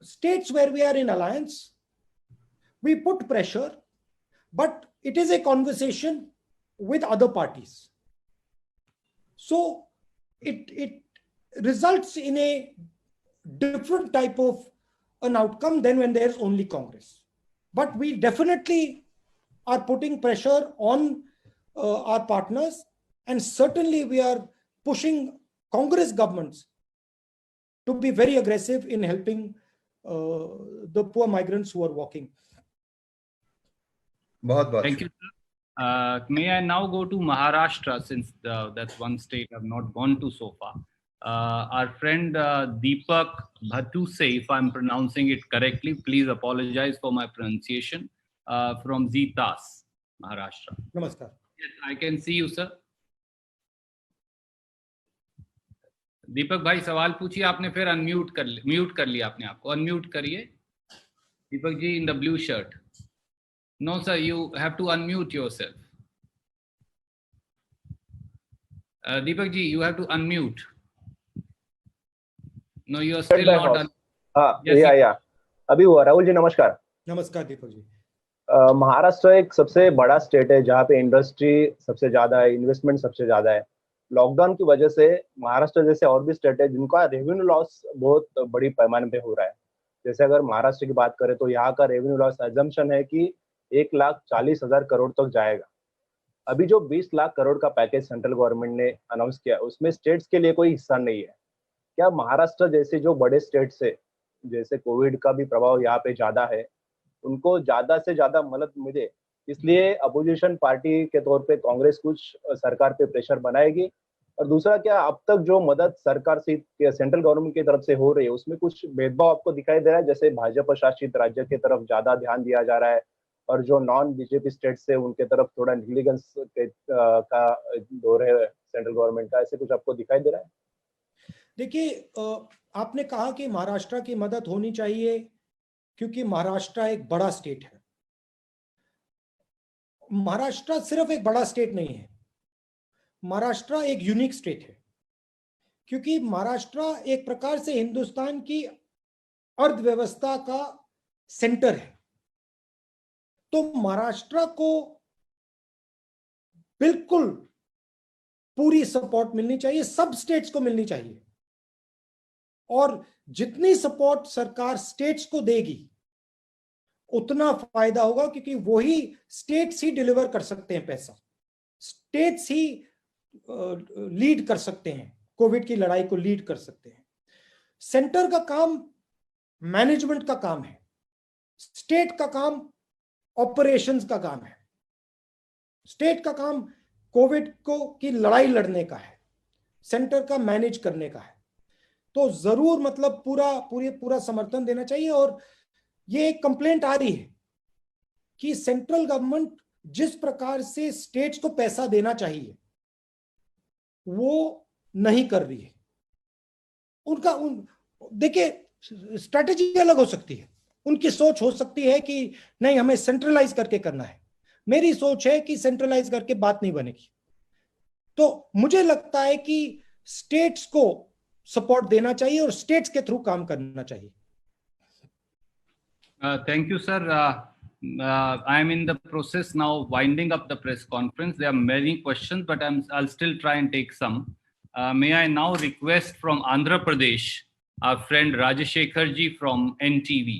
States where we are in alliance, we put pressure, but it is a conversation with other parties. So it results in a different type of an outcome than when there's only Congress. But we definitely are putting pressure on our partners, and certainly we are pushing Congress governments to be very aggressive in helping the poor migrants who are walking. Thank you, sir. May I now go to Maharashtra, since that's one state I've not gone to so far. Our friend Deepak Bhatuse, if I'm pronouncing it correctly, please apologize for my pronunciation, from Zitas, Maharashtra. Namaskar. Yes, I can see you, sir. दीपक भाई सवाल पूछिए। आपने फिर mute कर लिया अपने आप को। अनम्यूट करिए Deepak ji in the blue shirt. No, sir, you have to unmute yourself. Deepak ji, you have to unmute. No, you are still not on. या अभी हुआ। राहुल जी नमस्कार। नमस्कार दीपक जी। महाराष्ट्र एक सबसे बड़ा स्टेट है जहाँ पे इंडस्ट्री सबसे ज्यादा है, इन्वेस्टमेंट सबसे ज्यादा है। लॉकडाउन की वजह से महाराष्ट्र जैसे और भी स्टेट है जिनका रेवेन्यू लॉस बहुत बड़ी पैमाने पे हो रहा है। जैसे अगर महाराष्ट्र की बात करें तो यहाँ का रेवेन्यू लॉस अजम्पशन है कि 1,40,000 करोड़ तक जाएगा। अभी जो 20 लाख करोड़ का पैकेज सेंट्रल गवर्नमेंट ने अनाउंस किया उसमें स्टेट्स के लिए कोई हिस्सा नहीं है। क्या महाराष्ट्र जैसे जो बड़े स्टेट्स है, जैसे कोविड का भी प्रभाव यहाँ पे ज्यादा है, उनको ज्यादा से ज्यादा मदद मिले, इसलिए अपोजिशन पार्टी के तौर पे कांग्रेस कुछ सरकार पे प्रेशर बनाएगी? और दूसरा, क्या अब तक जो मदद सरकार से सेंट्रल गवर्नमेंट की तरफ से हो रही है उसमें कुछ भेदभाव आपको दिखाई दे रहा है? जैसे भाजपा शासित राज्य की तरफ ज्यादा ध्यान दिया जा रहा है और जो नॉन बीजेपी स्टेट से उनके तरफ थोड़ा निगलिजेंस का दौर है सेंट्रल गवर्नमेंट का, ऐसे कुछ आपको दिखाई दे रहा है? देखिए, आपने कहा कि महाराष्ट्र की मदद होनी चाहिए क्योंकि महाराष्ट्र एक बड़ा स्टेट है। महाराष्ट्र सिर्फ एक बड़ा स्टेट नहीं है, महाराष्ट्र एक यूनिक स्टेट है क्योंकि महाराष्ट्र एक प्रकार से हिंदुस्तान की अर्थव्यवस्था का सेंटर है। तो महाराष्ट्र को बिल्कुल पूरी सपोर्ट मिलनी चाहिए, सब स्टेट्स को मिलनी चाहिए। और जितनी सपोर्ट सरकार स्टेट्स को देगी उतना फायदा होगा क्योंकि वही स्टेट्स ही डिलीवर कर सकते हैं पैसा। स्टेट्स ही लीड कर सकते हैं, कोविड की लड़ाई को लीड कर सकते हैं। सेंटर का काम मैनेजमेंट का काम है, स्टेट का काम ऑपरेशंस का काम है। स्टेट का काम कोविड को की लड़ाई लड़ने का है, सेंटर का मैनेज करने का है। तो जरूर मतलब पूरा समर्थन देना चाहिए। और ये एक कंप्लेंट आ रही है कि सेंट्रल गवर्नमेंट जिस प्रकार से स्टेट्स को पैसा देना चाहिए वो नहीं कर रही है। देखिए स्ट्रैटेजी अलग हो सकती है, उनकी सोच हो सकती है कि नहीं हमें सेंट्रलाइज करके करना है, मेरी सोच है कि सेंट्रलाइज करके बात नहीं बनेगी। तो मुझे लगता है कि स्टेट्स को सपोर्ट देना चाहिए और स्टेट्स के थ्रू काम करना चाहिए। Thank you, sir. I am in the process now winding up the press conference. There are many questions, but I'll still try and take some. May I now request from Andhra Pradesh, our friend Rajashekhar ji from NTV,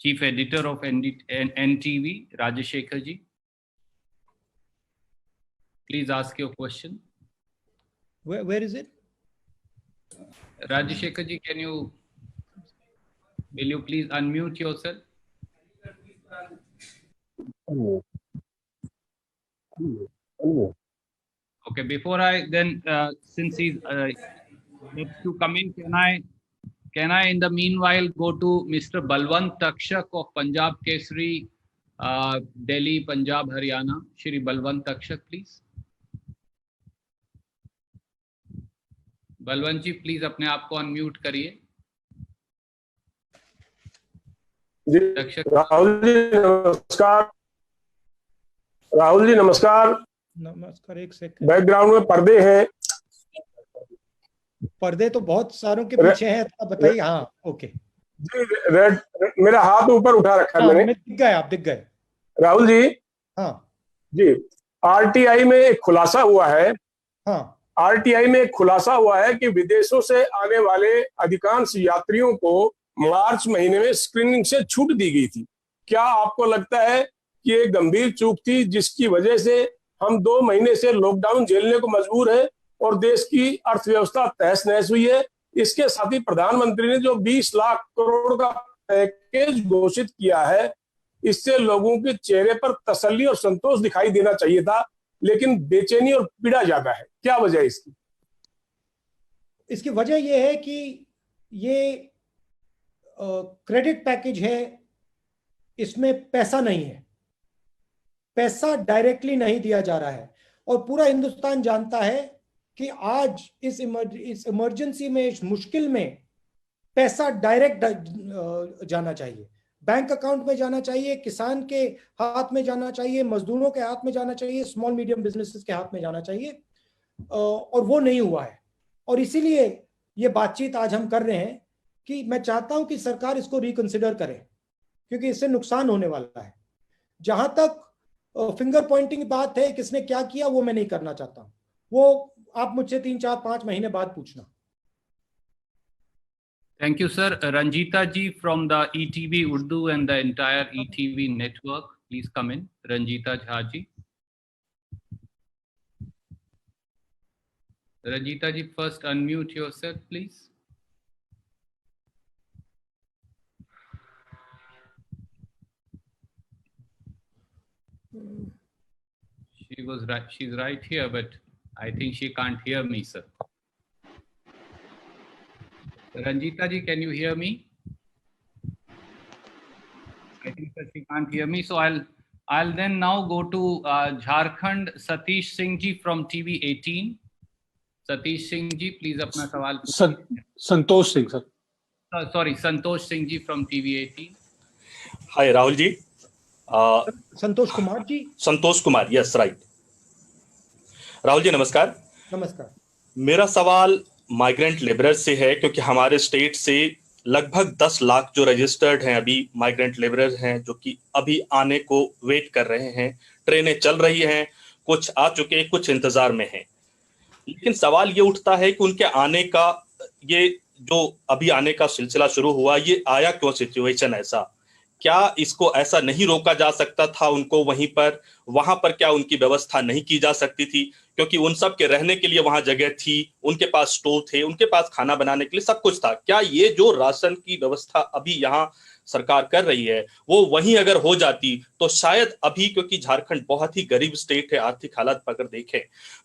Chief Editor of NTV, Rajashekhar ji. Please ask your question. Where is it? Rajashekhar ji, will you please unmute yourself? Okay, before I then, since he's next to come in, can I in the meanwhile go to Mr. Balwant Takshak of Punjab Kesari, Delhi, Punjab, Haryana. Shri Balwant Takshak, please. Balwant ji please अपने आप को unmute करिए। राहुल जी नमस्कार। राहुल जी नमस्कार। नमस्कार। एक second, background में पर्दे हैं। पर्दे तो बहुत सारों के पीछे हैं, तो बताइए। हाँ ओके जी, रेड मेरा हाथ ऊपर उठा रखा है मैंने। दिख गए, आप दिख गए राहुल जी। हाँ जी, आरटीआई में एक खुलासा हुआ है। हाँ, आरटीआई में एक खुलासा हुआ है कि विदेशों से आने वाले अधिकांश यात्रियों को मार्च महीने में स्क्रीनिंग से छूट दी गई थी। क्या आपको लगता है कि ये गंभीर चूक थी जिसकी वजह से हम 2 महीने से लॉकडाउन झेलने को मजबूर है और देश की अर्थव्यवस्था तहस नहस हुई है? इसके साथ ही प्रधानमंत्री ने जो 20 लाख करोड़ का पैकेज घोषित किया है, इससे लोगों के चेहरे पर तसल्ली और संतोष दिखाई देना चाहिए था, लेकिन बेचैनी और पीड़ा ज्यादा है। क्या वजह है इसकी? इसकी वजह यह है कि ये क्रेडिट पैकेज है, इसमें पैसा नहीं है, पैसा डायरेक्टली नहीं दिया जा रहा है। और पूरा हिंदुस्तान जानता है कि आज इस इमरजेंसी में, इस मुश्किल में पैसा डायरेक्ट जाना चाहिए, बैंक अकाउंट में जाना चाहिए, किसान के हाथ में जाना चाहिए, मजदूरों के हाथ में जाना चाहिए, स्मॉल मीडियम बिजनेसेस के हाथ में जाना चाहिए, और वो नहीं हुआ है। और इसीलिए ये बातचीत आज हम कर रहे हैं कि मैं चाहता हूं कि सरकार इसको रिकंसिडर करे, क्योंकि इससे नुकसान होने वाला है। जहां तक फिंगर पॉइंटिंग बात है, किसने क्या किया, वो मैं नहीं करना चाहता। वो आप मुझसे 3, 4, 5 महीने बाद पूछना। Thank you, sir. Ranjita ji from the ETV Urdu and the entire ETV network, please come in. Ranjita Jha ji. Ranjita ji, first unmute yourself, please. She's right here, but I think she can't hear me, sir. Ranjita ji, can you hear me? I think that she can't hear me, so I'll then now go to Jharkhand, Satish Singh ji from TV 18. Satish Singh ji, please अपना सवाल पूछिए। Santosh Singh sir. Sorry, Santosh Singh ji from TV 18. Hi, Rahul ji. Santosh Kumar ji. Santosh Kumar, yes right. Rahul ji नमस्कार। नमस्कार। मेरा सवाल migrant labourer से है, क्योंकि हमारे स्टेट से लगभग 10 लाख जो रजिस्टर्ड हैं अभी माइग्रेंट लेबरर हैं, जो कि अभी आने को वेट कर रहे हैं। ट्रेनें चल रही हैं, कुछ आ चुके हैं, कुछ इंतजार में हैं। लेकिन सवाल ये उठता है कि उनके आने का, ये जो अभी आने का सिलसिला शुरू हुआ, ये आया क्यों सिचुएशन ऐसा? क्या इसको ऐसा नहीं रोका जा सकता था उनको वहां पर क्या उनकी व्यवस्था नहीं की जा सकती थी? क्योंकि उन सब के रहने के लिए वहां जगह थी, उनके पास स्टोव थे, उनके पास खाना बनाने के लिए सब कुछ था। क्या ये जो राशन की व्यवस्था अभी यहाँ सरकार कर रही है वो वहीं अगर हो जाती तो शायद अभी, क्योंकि झारखंड बहुत ही गरीब स्टेट है, आर्थिक हालत अगर देखें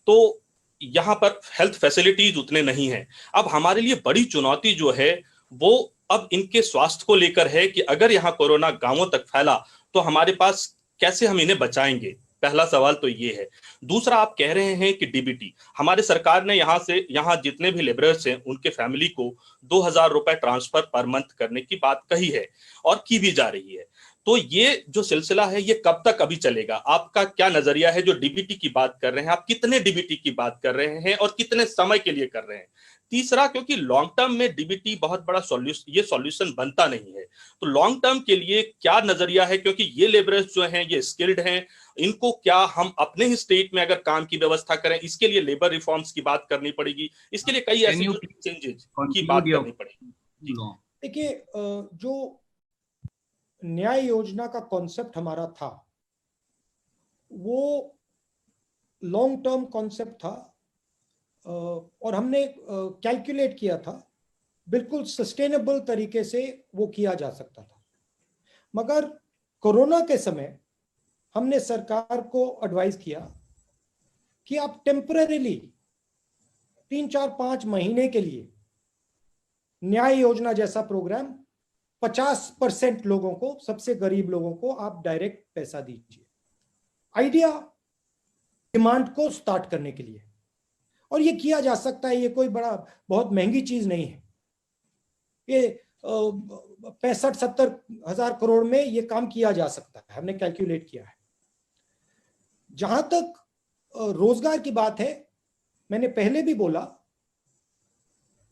तो यहाँ पर हेल्थ फैसिलिटीज उतने नहीं है। अब हमारे लिए बड़ी चुनौती जो है वो अब इनके स्वास्थ्य को लेकर है कि अगर यहाँ कोरोना गांवों तक फैला तो हमारे पास कैसे हम इन्हें बचाएंगे। पहला सवाल तो ये है। दूसरा, आप कह रहे हैं कि डीबीटी, हमारे सरकार ने यहाँ जितने भी लेबरर्स हैं उनके फैमिली को 2000 रुपए ट्रांसफर पर मंथ करने की बात कही है और की भी जा रही है। तो ये जो सिलसिला है ये कब तक अभी चलेगा? आपका क्या नजरिया है जो डीबीटी की बात कर रहे हैं? आप कितने डीबीटी की बात कर रहे हैं और कितने समय के लिए कर रहे हैं? तीसरा, क्योंकि लॉन्ग टर्म में डीबीटी बहुत बड़ा सॉल्यूशन बनता नहीं है, तो लॉन्ग टर्म के लिए क्या नजरिया है? क्योंकि ये लेबरर्स जो हैं ये स्किल्ड हैं, इनको क्या हम अपने ही स्टेट में अगर काम की व्यवस्था करें, इसके लिए लेबर रिफॉर्म्स की बात करनी पड़ेगी, इसके लिए कई ऐसे चेंजेस की बात करनी पड़ेगी। देखिए, जो न्याय योजना का कॉन्सेप्ट हमारा था वो लॉन्ग टर्म कॉन्सेप्ट था और हमने कैलकुलेट किया था, बिल्कुल सस्टेनेबल तरीके से वो किया जा सकता था। मगर कोरोना के समय हमने सरकार को एडवाइस किया कि आप टेम्परेरीली 3-4-5 महीने के लिए न्याय योजना जैसा प्रोग्राम 50% लोगों को, सबसे गरीब लोगों को आप डायरेक्ट पैसा दीजिए। आइडिया डिमांड को स्टार्ट करने के लिए, और ये किया जा सकता है, ये कोई बहुत महंगी चीज नहीं है। ये 65-70 हजार करोड़ में ये काम किया जा सकता है, हमने कैलकुलेट किया है। जहां तक रोजगार की बात है, मैंने पहले भी बोला,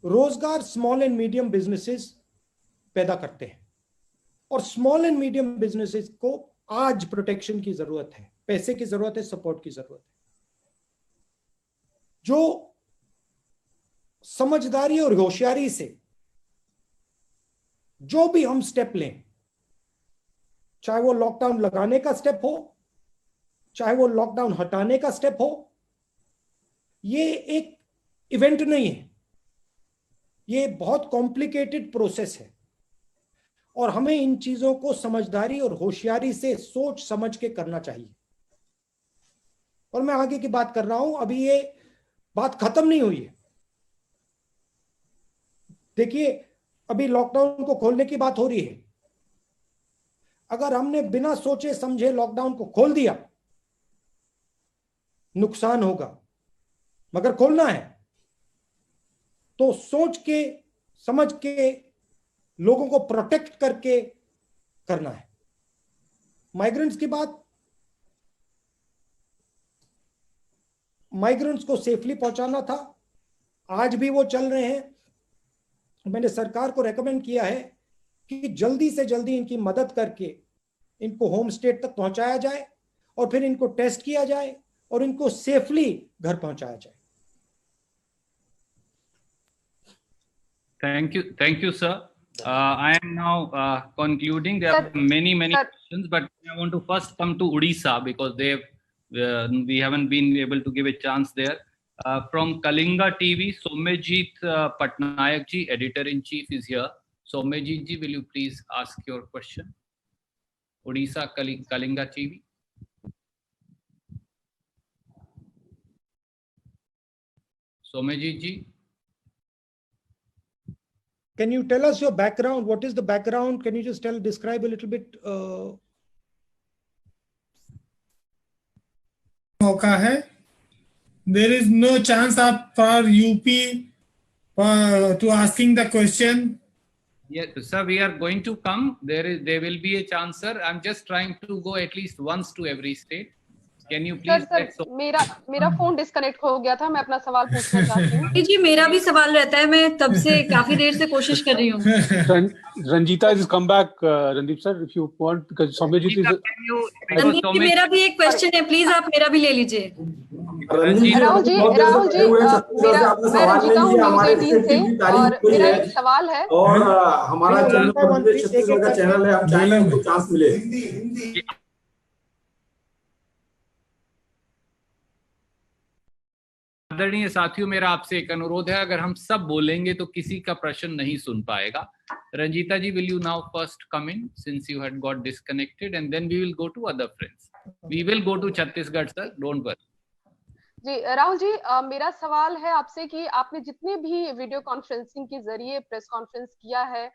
रोजगार स्मॉल एंड मीडियम बिजनेसेस पैदा करते हैं और स्मॉल एंड मीडियम बिजनेसेस को आज प्रोटेक्शन की जरूरत है, पैसे की जरूरत है, सपोर्ट की जरूरत है। जो समझदारी और होशियारी से जो भी हम स्टेप लें, चाहे वो लॉकडाउन लगाने का स्टेप हो, चाहे वो लॉकडाउन हटाने का स्टेप हो, ये एक इवेंट नहीं है, ये बहुत कॉम्प्लिकेटेड प्रोसेस है और हमें इन चीजों को समझदारी और होशियारी से सोच समझ के करना चाहिए। और मैं आगे की बात कर रहा हूं, अभी ये बात खत्म नहीं हुई है। देखिए, अभी लॉकडाउन को खोलने की बात हो रही है। अगर हमने बिना सोचे समझे लॉकडाउन को खोल दिया, नुकसान होगा। मगर खोलना है तो सोच के समझ के लोगों को प्रोटेक्ट करके करना है। माइग्रेंट्स की बात, माइग्रेंट्स को सेफली पहुंचाना था, आज भी वो चल रहे हैं। मैंने सरकार को रेकमेंड किया है कि जल्दी से जल्दी इनकी मदद करके इनको होम स्टेट तक पहुंचाया जाए और फिर इनको टेस्ट किया जाए और इनको सेफली घर पहुंचाया जाए। Thank you, sir. I am now concluding. There are many questions, but I want to first come to Odisha because we haven't been able to give a chance there. From Kalinga TV, Somejit Patnaik ji, editor-in-chief, is here. Somejit ji, will you please ask your question? Odisha Kalinga TV. Somejit ji. Can you tell us your background? What is the background? Can you just describe a little bit? मौका है. There is no chance for UP to asking the question. Yes, sir, we are going to come. There will be a chance, sir. I'm just trying to go at least once to every state. Can you please? Sir, मेरा phone disconnect हो गया था, मैं अपना सवाल पूछना चाहती हूँ। जी, मेरा भी सवाल रहता है, मैं तब से काफी देर से कोशिश कर रही हूँ। Ranjita has come back, Randeep sir, if you want, because Somejit is. मेरा भी एक क्वेश्चन है, प्लीज आप मेरा भी ले लीजिए। राहुल जी मैं रंजीता हूँ न्यूज़ 18 से और मेरा एक सवाल है। और हमारा चैनल छत्तीसगढ़ का चैनल है, हम चाहेंगे उनको चांस मिले। आदरणीय साथियों, मेरा आपसे एक अनुरोध है, अगर हम सब बोलेंगे तो किसी का प्रश्न नहीं सुन पाएगा। रंजीता जी, will you now first come in since you had got disconnected and then we will go to other friends. We will go to Chhattisgarh, sir, don't worry. जी राहुल जी, मेरा सवाल है आपसे कि आपने जितने भी वीडियो कॉन्फ्रेंसिंग के जरिए प्रेस कॉन्फ्रेंस किया है,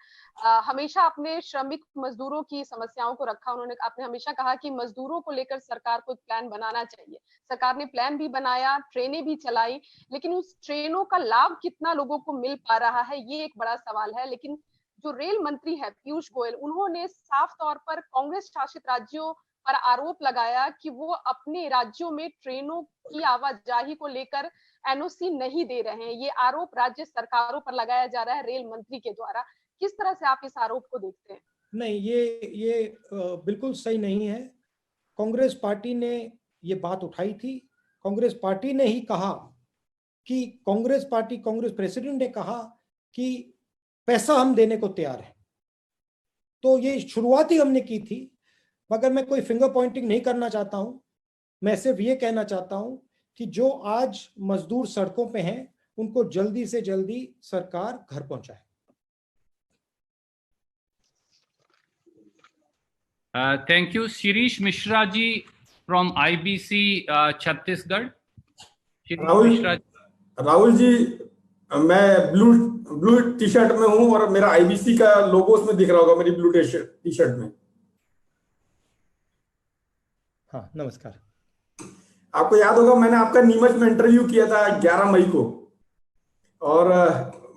हमेशा अपने श्रमिक मजदूरों की समस्याओं को रखा। आपने हमेशा कहा कि मजदूरों को लेकर सरकार को एक प्लान बनाना चाहिए। सरकार ने प्लान भी बनाया, ट्रेनें भी चलाई, लेकिन उस ट्रेनों का लाभ कितना लोगों को मिल पा रहा है, ये एक बड़ा सवाल है। लेकिन जो रेल मंत्री है पीयूष गोयल, उन्होंने साफ तौर पर कांग्रेस शासित राज्यों पर आरोप लगाया कि वो अपने राज्यों में ट्रेनों की आवाजाही को लेकर एनओसी नहीं दे रहे हैं। ये आरोप राज्य सरकारों पर लगाया जा रहा है रेल मंत्री के द्वारा। किस तरह से आप इस आरोप को देखते हैं? नहीं, ये बिल्कुल सही नहीं है। कांग्रेस पार्टी ने ये बात उठाई थी। कांग्रेस पार्टी ने ही कहा कि कांग्रेस प्रेसिडेंट ने कहा कि पैसा हम देने को तैयार है। तो ये शुरुआत ही हमने की थी, मगर मैं कोई फिंगर पॉइंटिंग नहीं करना चाहता हूं। मैं सिर्फ ये कहना चाहता हूं कि जो आज मजदूर सड़कों पे हैं, उनको जल्दी से जल्दी सरकार घर पहुंचाए। Thank you. Shirish Mishra ji from IBC Chhattisgarh. Rahul ji, मैं ब्लू टी शर्ट में हूं और मेरा आईबीसी का लोगो उसमें दिख रहा होगा, मेरी ब्लू टी शर्ट में। हाँ, नमस्कार। आपको याद होगा मैंने आपका नीमच में इंटरव्यू किया था 11 मई को, और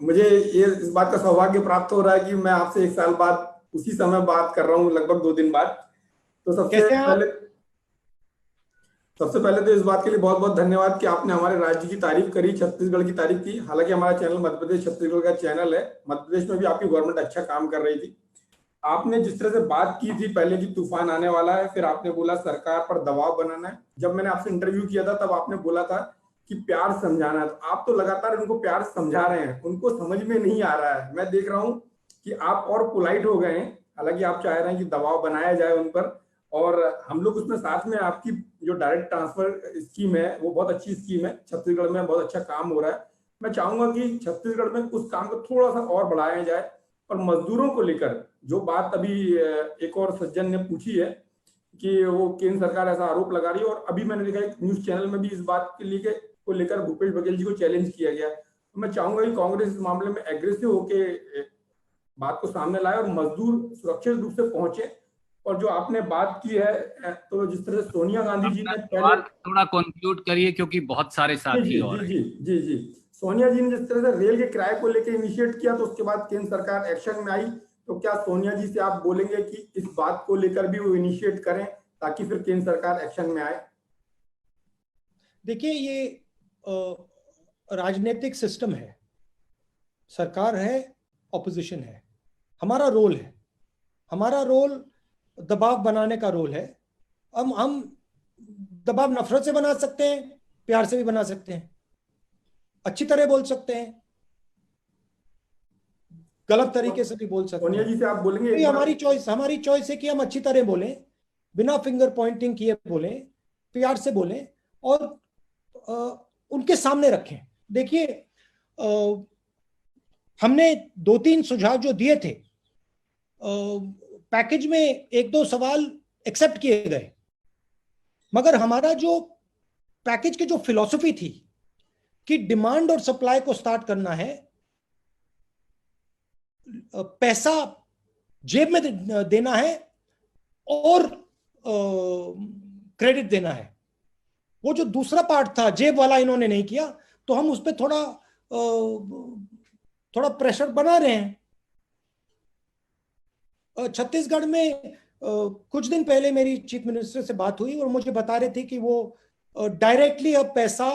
मुझे ये इस बात का सौभाग्य प्राप्त हो रहा है कि मैं आपसे 1 साल बाद उसी समय बात कर रहा हूँ, लगभग 2 दिन बाद। तो सबसे पहले तो इस बात के लिए बहुत बहुत धन्यवाद कि आपने हमारे राज्य की तारीफ करी, छत्तीसगढ़ की तारीफ की। हालांकि हमारा चैनल मध्य प्रदेश छत्तीसगढ़ का चैनल है। मध्य प्रदेश में भी आपकी गवर्नमेंट अच्छा काम कर रही थी। आपने जिस तरह से बात की थी पहले कि तूफान आने वाला है, फिर आपने बोला सरकार पर दबाव बनाना है। जब मैंने आपसे इंटरव्यू किया था तब आपने बोला था कि प्यार समझाना है। तो आप तो लगातार उनको प्यार समझा रहे हैं, उनको समझ में नहीं आ रहा है। मैं देख रहा हूँ कि आप और पोलाइट हो गए हैं। हालांकि आप चाह रहे हैं कि दबाव बनाया जाए उन पर, और हम लोग उसमें साथ में आपकी जो डायरेक्ट ट्रांसफर स्कीम है वो बहुत अच्छी स्कीम है। छत्तीसगढ़ में बहुत अच्छा काम हो रहा है। मैं चाहूंगा कि छत्तीसगढ़ में उस काम को थोड़ा सा और बढ़ाया जाए। और मजदूरों को लेकर जो बात अभी एक और सज्जन ने पूछी है कि वो केंद्र सरकार ऐसा आरोप लगा रही है, और अभी मैंने देखा एक न्यूज चैनल में भी इस बात को लेकर भूपेश बघेल जी को चैलेंज किया गया। तो मैं चाहूंगा कि कांग्रेस इस मामले में एग्रेसिव होके बात को सामने लाए और मजदूर सुरक्षित रूप से पहुंचे। और जो आपने बात की है, तो जिस तरह सोनिया गांधी जी ने थोड़ा कंक्लूड करिए क्योंकि बहुत सारे साथी और जी सोनिया जी ने जिस तरह से रेल के किराए को लेकर इनिशिएट किया, तो उसके बाद केंद्र सरकार एक्शन में आई। तो क्या सोनिया जी से आप बोलेंगे कि इस बात को लेकर भी वो इनिशिएट करें ताकि फिर केंद्र सरकार एक्शन में आए? देखिए, ये राजनीतिक सिस्टम है, सरकार है, ऑपोजिशन है। हमारा रोल दबाव बनाने का रोल है। हम दबाव नफरत से बना सकते हैं, प्यार से भी बना सकते हैं, अच्छी तरह बोल सकते हैं, गलत तरीके से भी बोल सकते हैं। सोनिया जी से आप बोलेंगे? तो हमारी चॉइस है कि हम अच्छी तरह बोलें, बिना फिंगर पॉइंटिंग किए बोलें, प्यार से बोलें और उनके सामने रखें। देखिए, हमने 2-3 सुझाव जो दिए थे, पैकेज में 1-2 सवाल एक्सेप्ट किए गए, मगर हमारा जो पैकेज की जो फिलॉसफी थी कि डिमांड और सप्लाई को स्टार्ट करना है, पैसा जेब में देना है और क्रेडिट देना है। वो जो दूसरा पार्ट था जेब वाला इन्होंने नहीं किया, तो हम उस पर थोड़ा प्रेशर बना रहे हैं। छत्तीसगढ़ में कुछ दिन पहले मेरी चीफ मिनिस्टर से बात हुई और मुझे बता रहे थे कि वो डायरेक्टली अब पैसा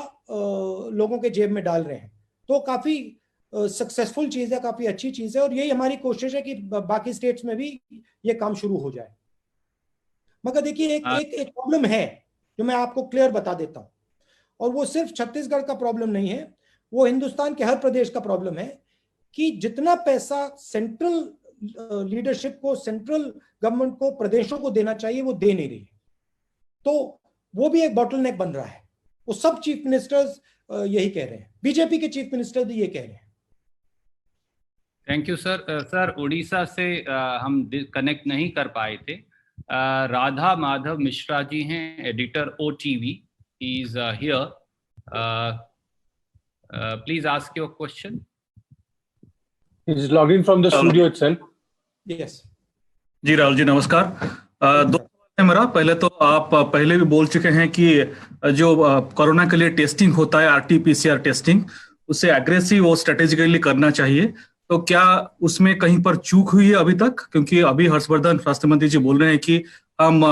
लोगों के जेब में डाल रहे हैं। तो काफी सक्सेसफुल चीज है, काफी अच्छी चीज है, और यही हमारी कोशिश है कि बाकी स्टेट्स में भी ये काम शुरू हो जाए। मगर देखिए, एक प्रॉब्लम है जो मैं आपको क्लियर बता देता हूं। और वो सिर्फ छत्तीसगढ़ का प्रॉब्लम नहीं है, वो हिंदुस्तान के हर प्रदेश का प्रॉब्लम है कि जितना पैसा सेंट्रल लीडरशिप को, सेंट्रल गवर्नमेंट को, प्रदेशों को देना चाहिए वो दे नहीं रही है। तो वो भी एक बॉटलनेक बन रहा है। वो सब चीफ मिनिस्टर्स यही कह रहे हैं, बीजेपी के चीफ मिनिस्टर भी ये कह रहे हैं। Thank you sir. Sir Orissa से हम कनेक्ट नहीं कर पाए थे। राधा माधव मिश्रा जी हैं, editor OTV, he is here. Please ask your question. He is logged in from the studio itself. Yes. जी राहुल जी नमस्कार। दो सवाल है मेरा। पहले तो आप पहले भी बोल चुके हैं कि जो कोरोना के लिए टेस्टिंग होता है, RT-PCR टेस्टिंग, उसे एग्रेसिव और स्ट्रेटेजिकली करना चाहिए। तो क्या उसमें कहीं पर चूक हुई है अभी तक? क्योंकि अभी हर्षवर्धन स्वास्थ्य मंत्री जी बोल रहे हैं कि हम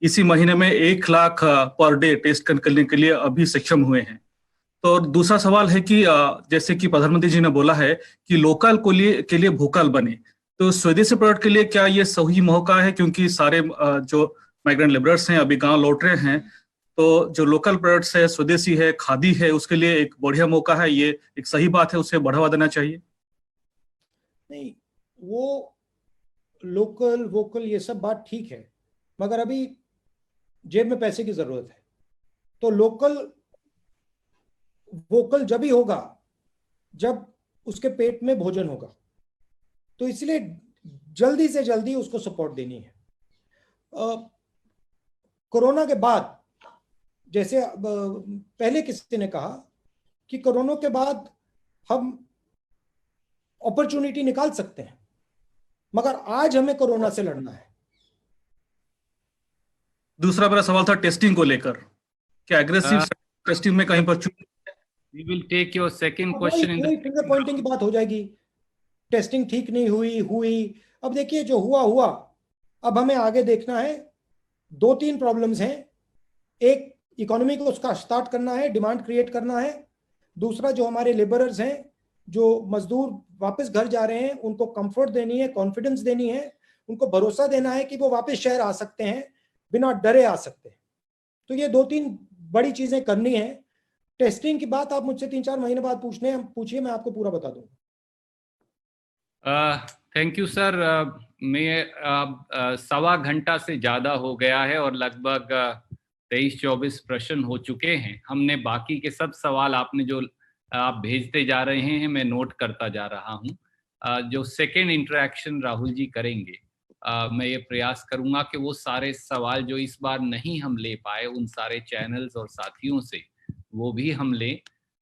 इसी महीने में 1 लाख पर डे टेस्ट करने के लिए अभी सक्षम हुए हैं। तो दूसरा सवाल है कि जैसे कि प्रधानमंत्री जी ने बोला है कि लोकल के लिए वोकल बने, तो स्वदेशी प्रोडक्ट के लिए क्या ये सही मौका है? क्योंकि सारे जो माइग्रेंट लेबरर्स हैं अभी गांव लौट रहे हैं, तो जो लोकल प्रोडक्ट्स है, स्वदेशी है, खादी है, उसके लिए एक बढ़िया मौका है, ये एक सही बात है, उसे बढ़ावा देना चाहिए। नहीं, वो लोकल वोकल ये सब बात ठीक है, मगर अभी जेब में पैसे की जरूरत है। तो लोकल वोकल जब ही होगा जब उसके पेट में भोजन होगा। तो इसलिए जल्दी से जल्दी उसको सपोर्ट देनी है। कोरोना के बाद, जैसे पहले किसी ने कहा कि कोरोना के बाद हम अपॉर्चुनिटी निकाल सकते हैं, मगर आज हमें कोरोना से लड़ना है। दूसरा मेरा सवाल था टेस्टिंग को लेकर, क्या एग्रेसिव टेस्टिंग में कहीं पर We will take your second question in the finger Poynting की बात हो जाएगी। टेस्टिंग ठीक नहीं हुई। अब देखिए जो हुआ, अब हमें आगे देखना है। 2-3 प्रॉब्लम्स हैं। एक, इकोनॉमी को उसका स्टार्ट करना है, डिमांड क्रिएट करना है। दूसरा, जो हमारे लेबरर्स हैं, जो मजदूर वापस घर जा रहे हैं, उनको कंफर्ट देनी है, कॉन्फिडेंस देनी है, उनको भरोसा देना है कि वो वापस शहर आ सकते हैं, बिना डरे आ सकते हैं। तो ये 2-3 बड़ी चीजें करनी है। टेस्टिंग की बात आप मुझसे 3-4 महीने बाद पूछिए, मैं आपको पूरा बता दूंगा। Thank you sir. मैं 1.25 घंटा से ज्यादा हो गया है और लगभग 23-24 प्रश्न हो चुके हैं। हमने बाकी के सब सवाल आपने जो आप भेजते जा रहे हैं, मैं नोट करता जा रहा हूं। जो सेकेंड इंटरेक्शन राहुल जी करेंगे, मैं ये प्रयास करूंगा कि वो सारे सवाल जो इस बार नहीं हम ले पाए, उन सारे चैनल्स और साथियों से वो भी हम ले।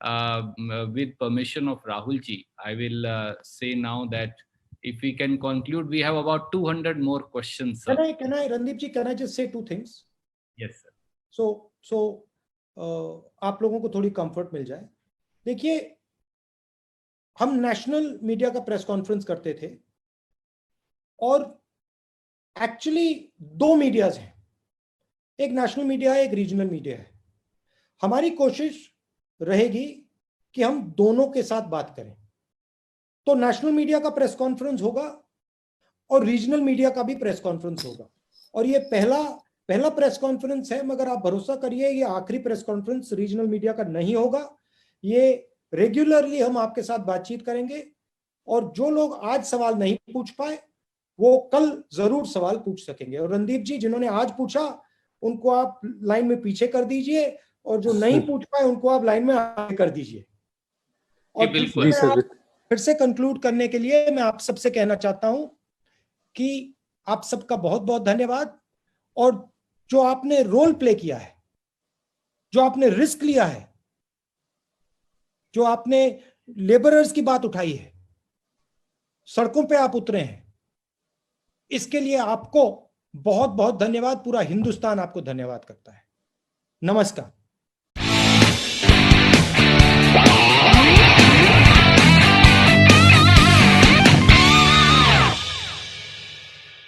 with permission of Rahul ji, I will say now that if we can conclude, we have about 200 more questions. Sir. Can I, Randeep ji, can I just say 2 things? Yes, sir. So, आप लोगों को थोड़ी comfort मिल जाए। देखिए, हम national media का press conference करते थे और एक्चुअली 2 मीडियाज हैं, एक नेशनल मीडिया है, एक रीजनल मीडिया है। हमारी कोशिश रहेगी कि हम दोनों के साथ बात करें। तो नेशनल मीडिया का प्रेस कॉन्फ्रेंस होगा और रीजनल मीडिया का भी प्रेस कॉन्फ्रेंस होगा, और ये पहला प्रेस कॉन्फ्रेंस है, मगर आप भरोसा करिए ये आखिरी प्रेस कॉन्फ्रेंस रीजनल मीडिया का नहीं होगा। ये रेगुलरली हम आपके साथ बातचीत करेंगे, और जो लोग आज सवाल नहीं पूछ पाए वो कल जरूर सवाल पूछ सकेंगे। और रणदीप जी, जिन्होंने आज पूछा उनको आप लाइन में पीछे कर दीजिए, और जो नहीं पूछ पाए उनको आप लाइन में आगे कर दीजिए। और फिर से कंक्लूड करने के लिए मैं आप सबसे कहना चाहता हूं कि आप सबका बहुत बहुत धन्यवाद। और जो आपने रोल प्ले किया है, जो आपने रिस्क लिया है, जो आपने लेबरर्स की बात उठाई है, सड़कों पे आप उतरे हैं, इसके लिए आपको बहुत बहुत धन्यवाद। पूरा हिंदुस्तान आपको धन्यवाद करता है। नमस्कार।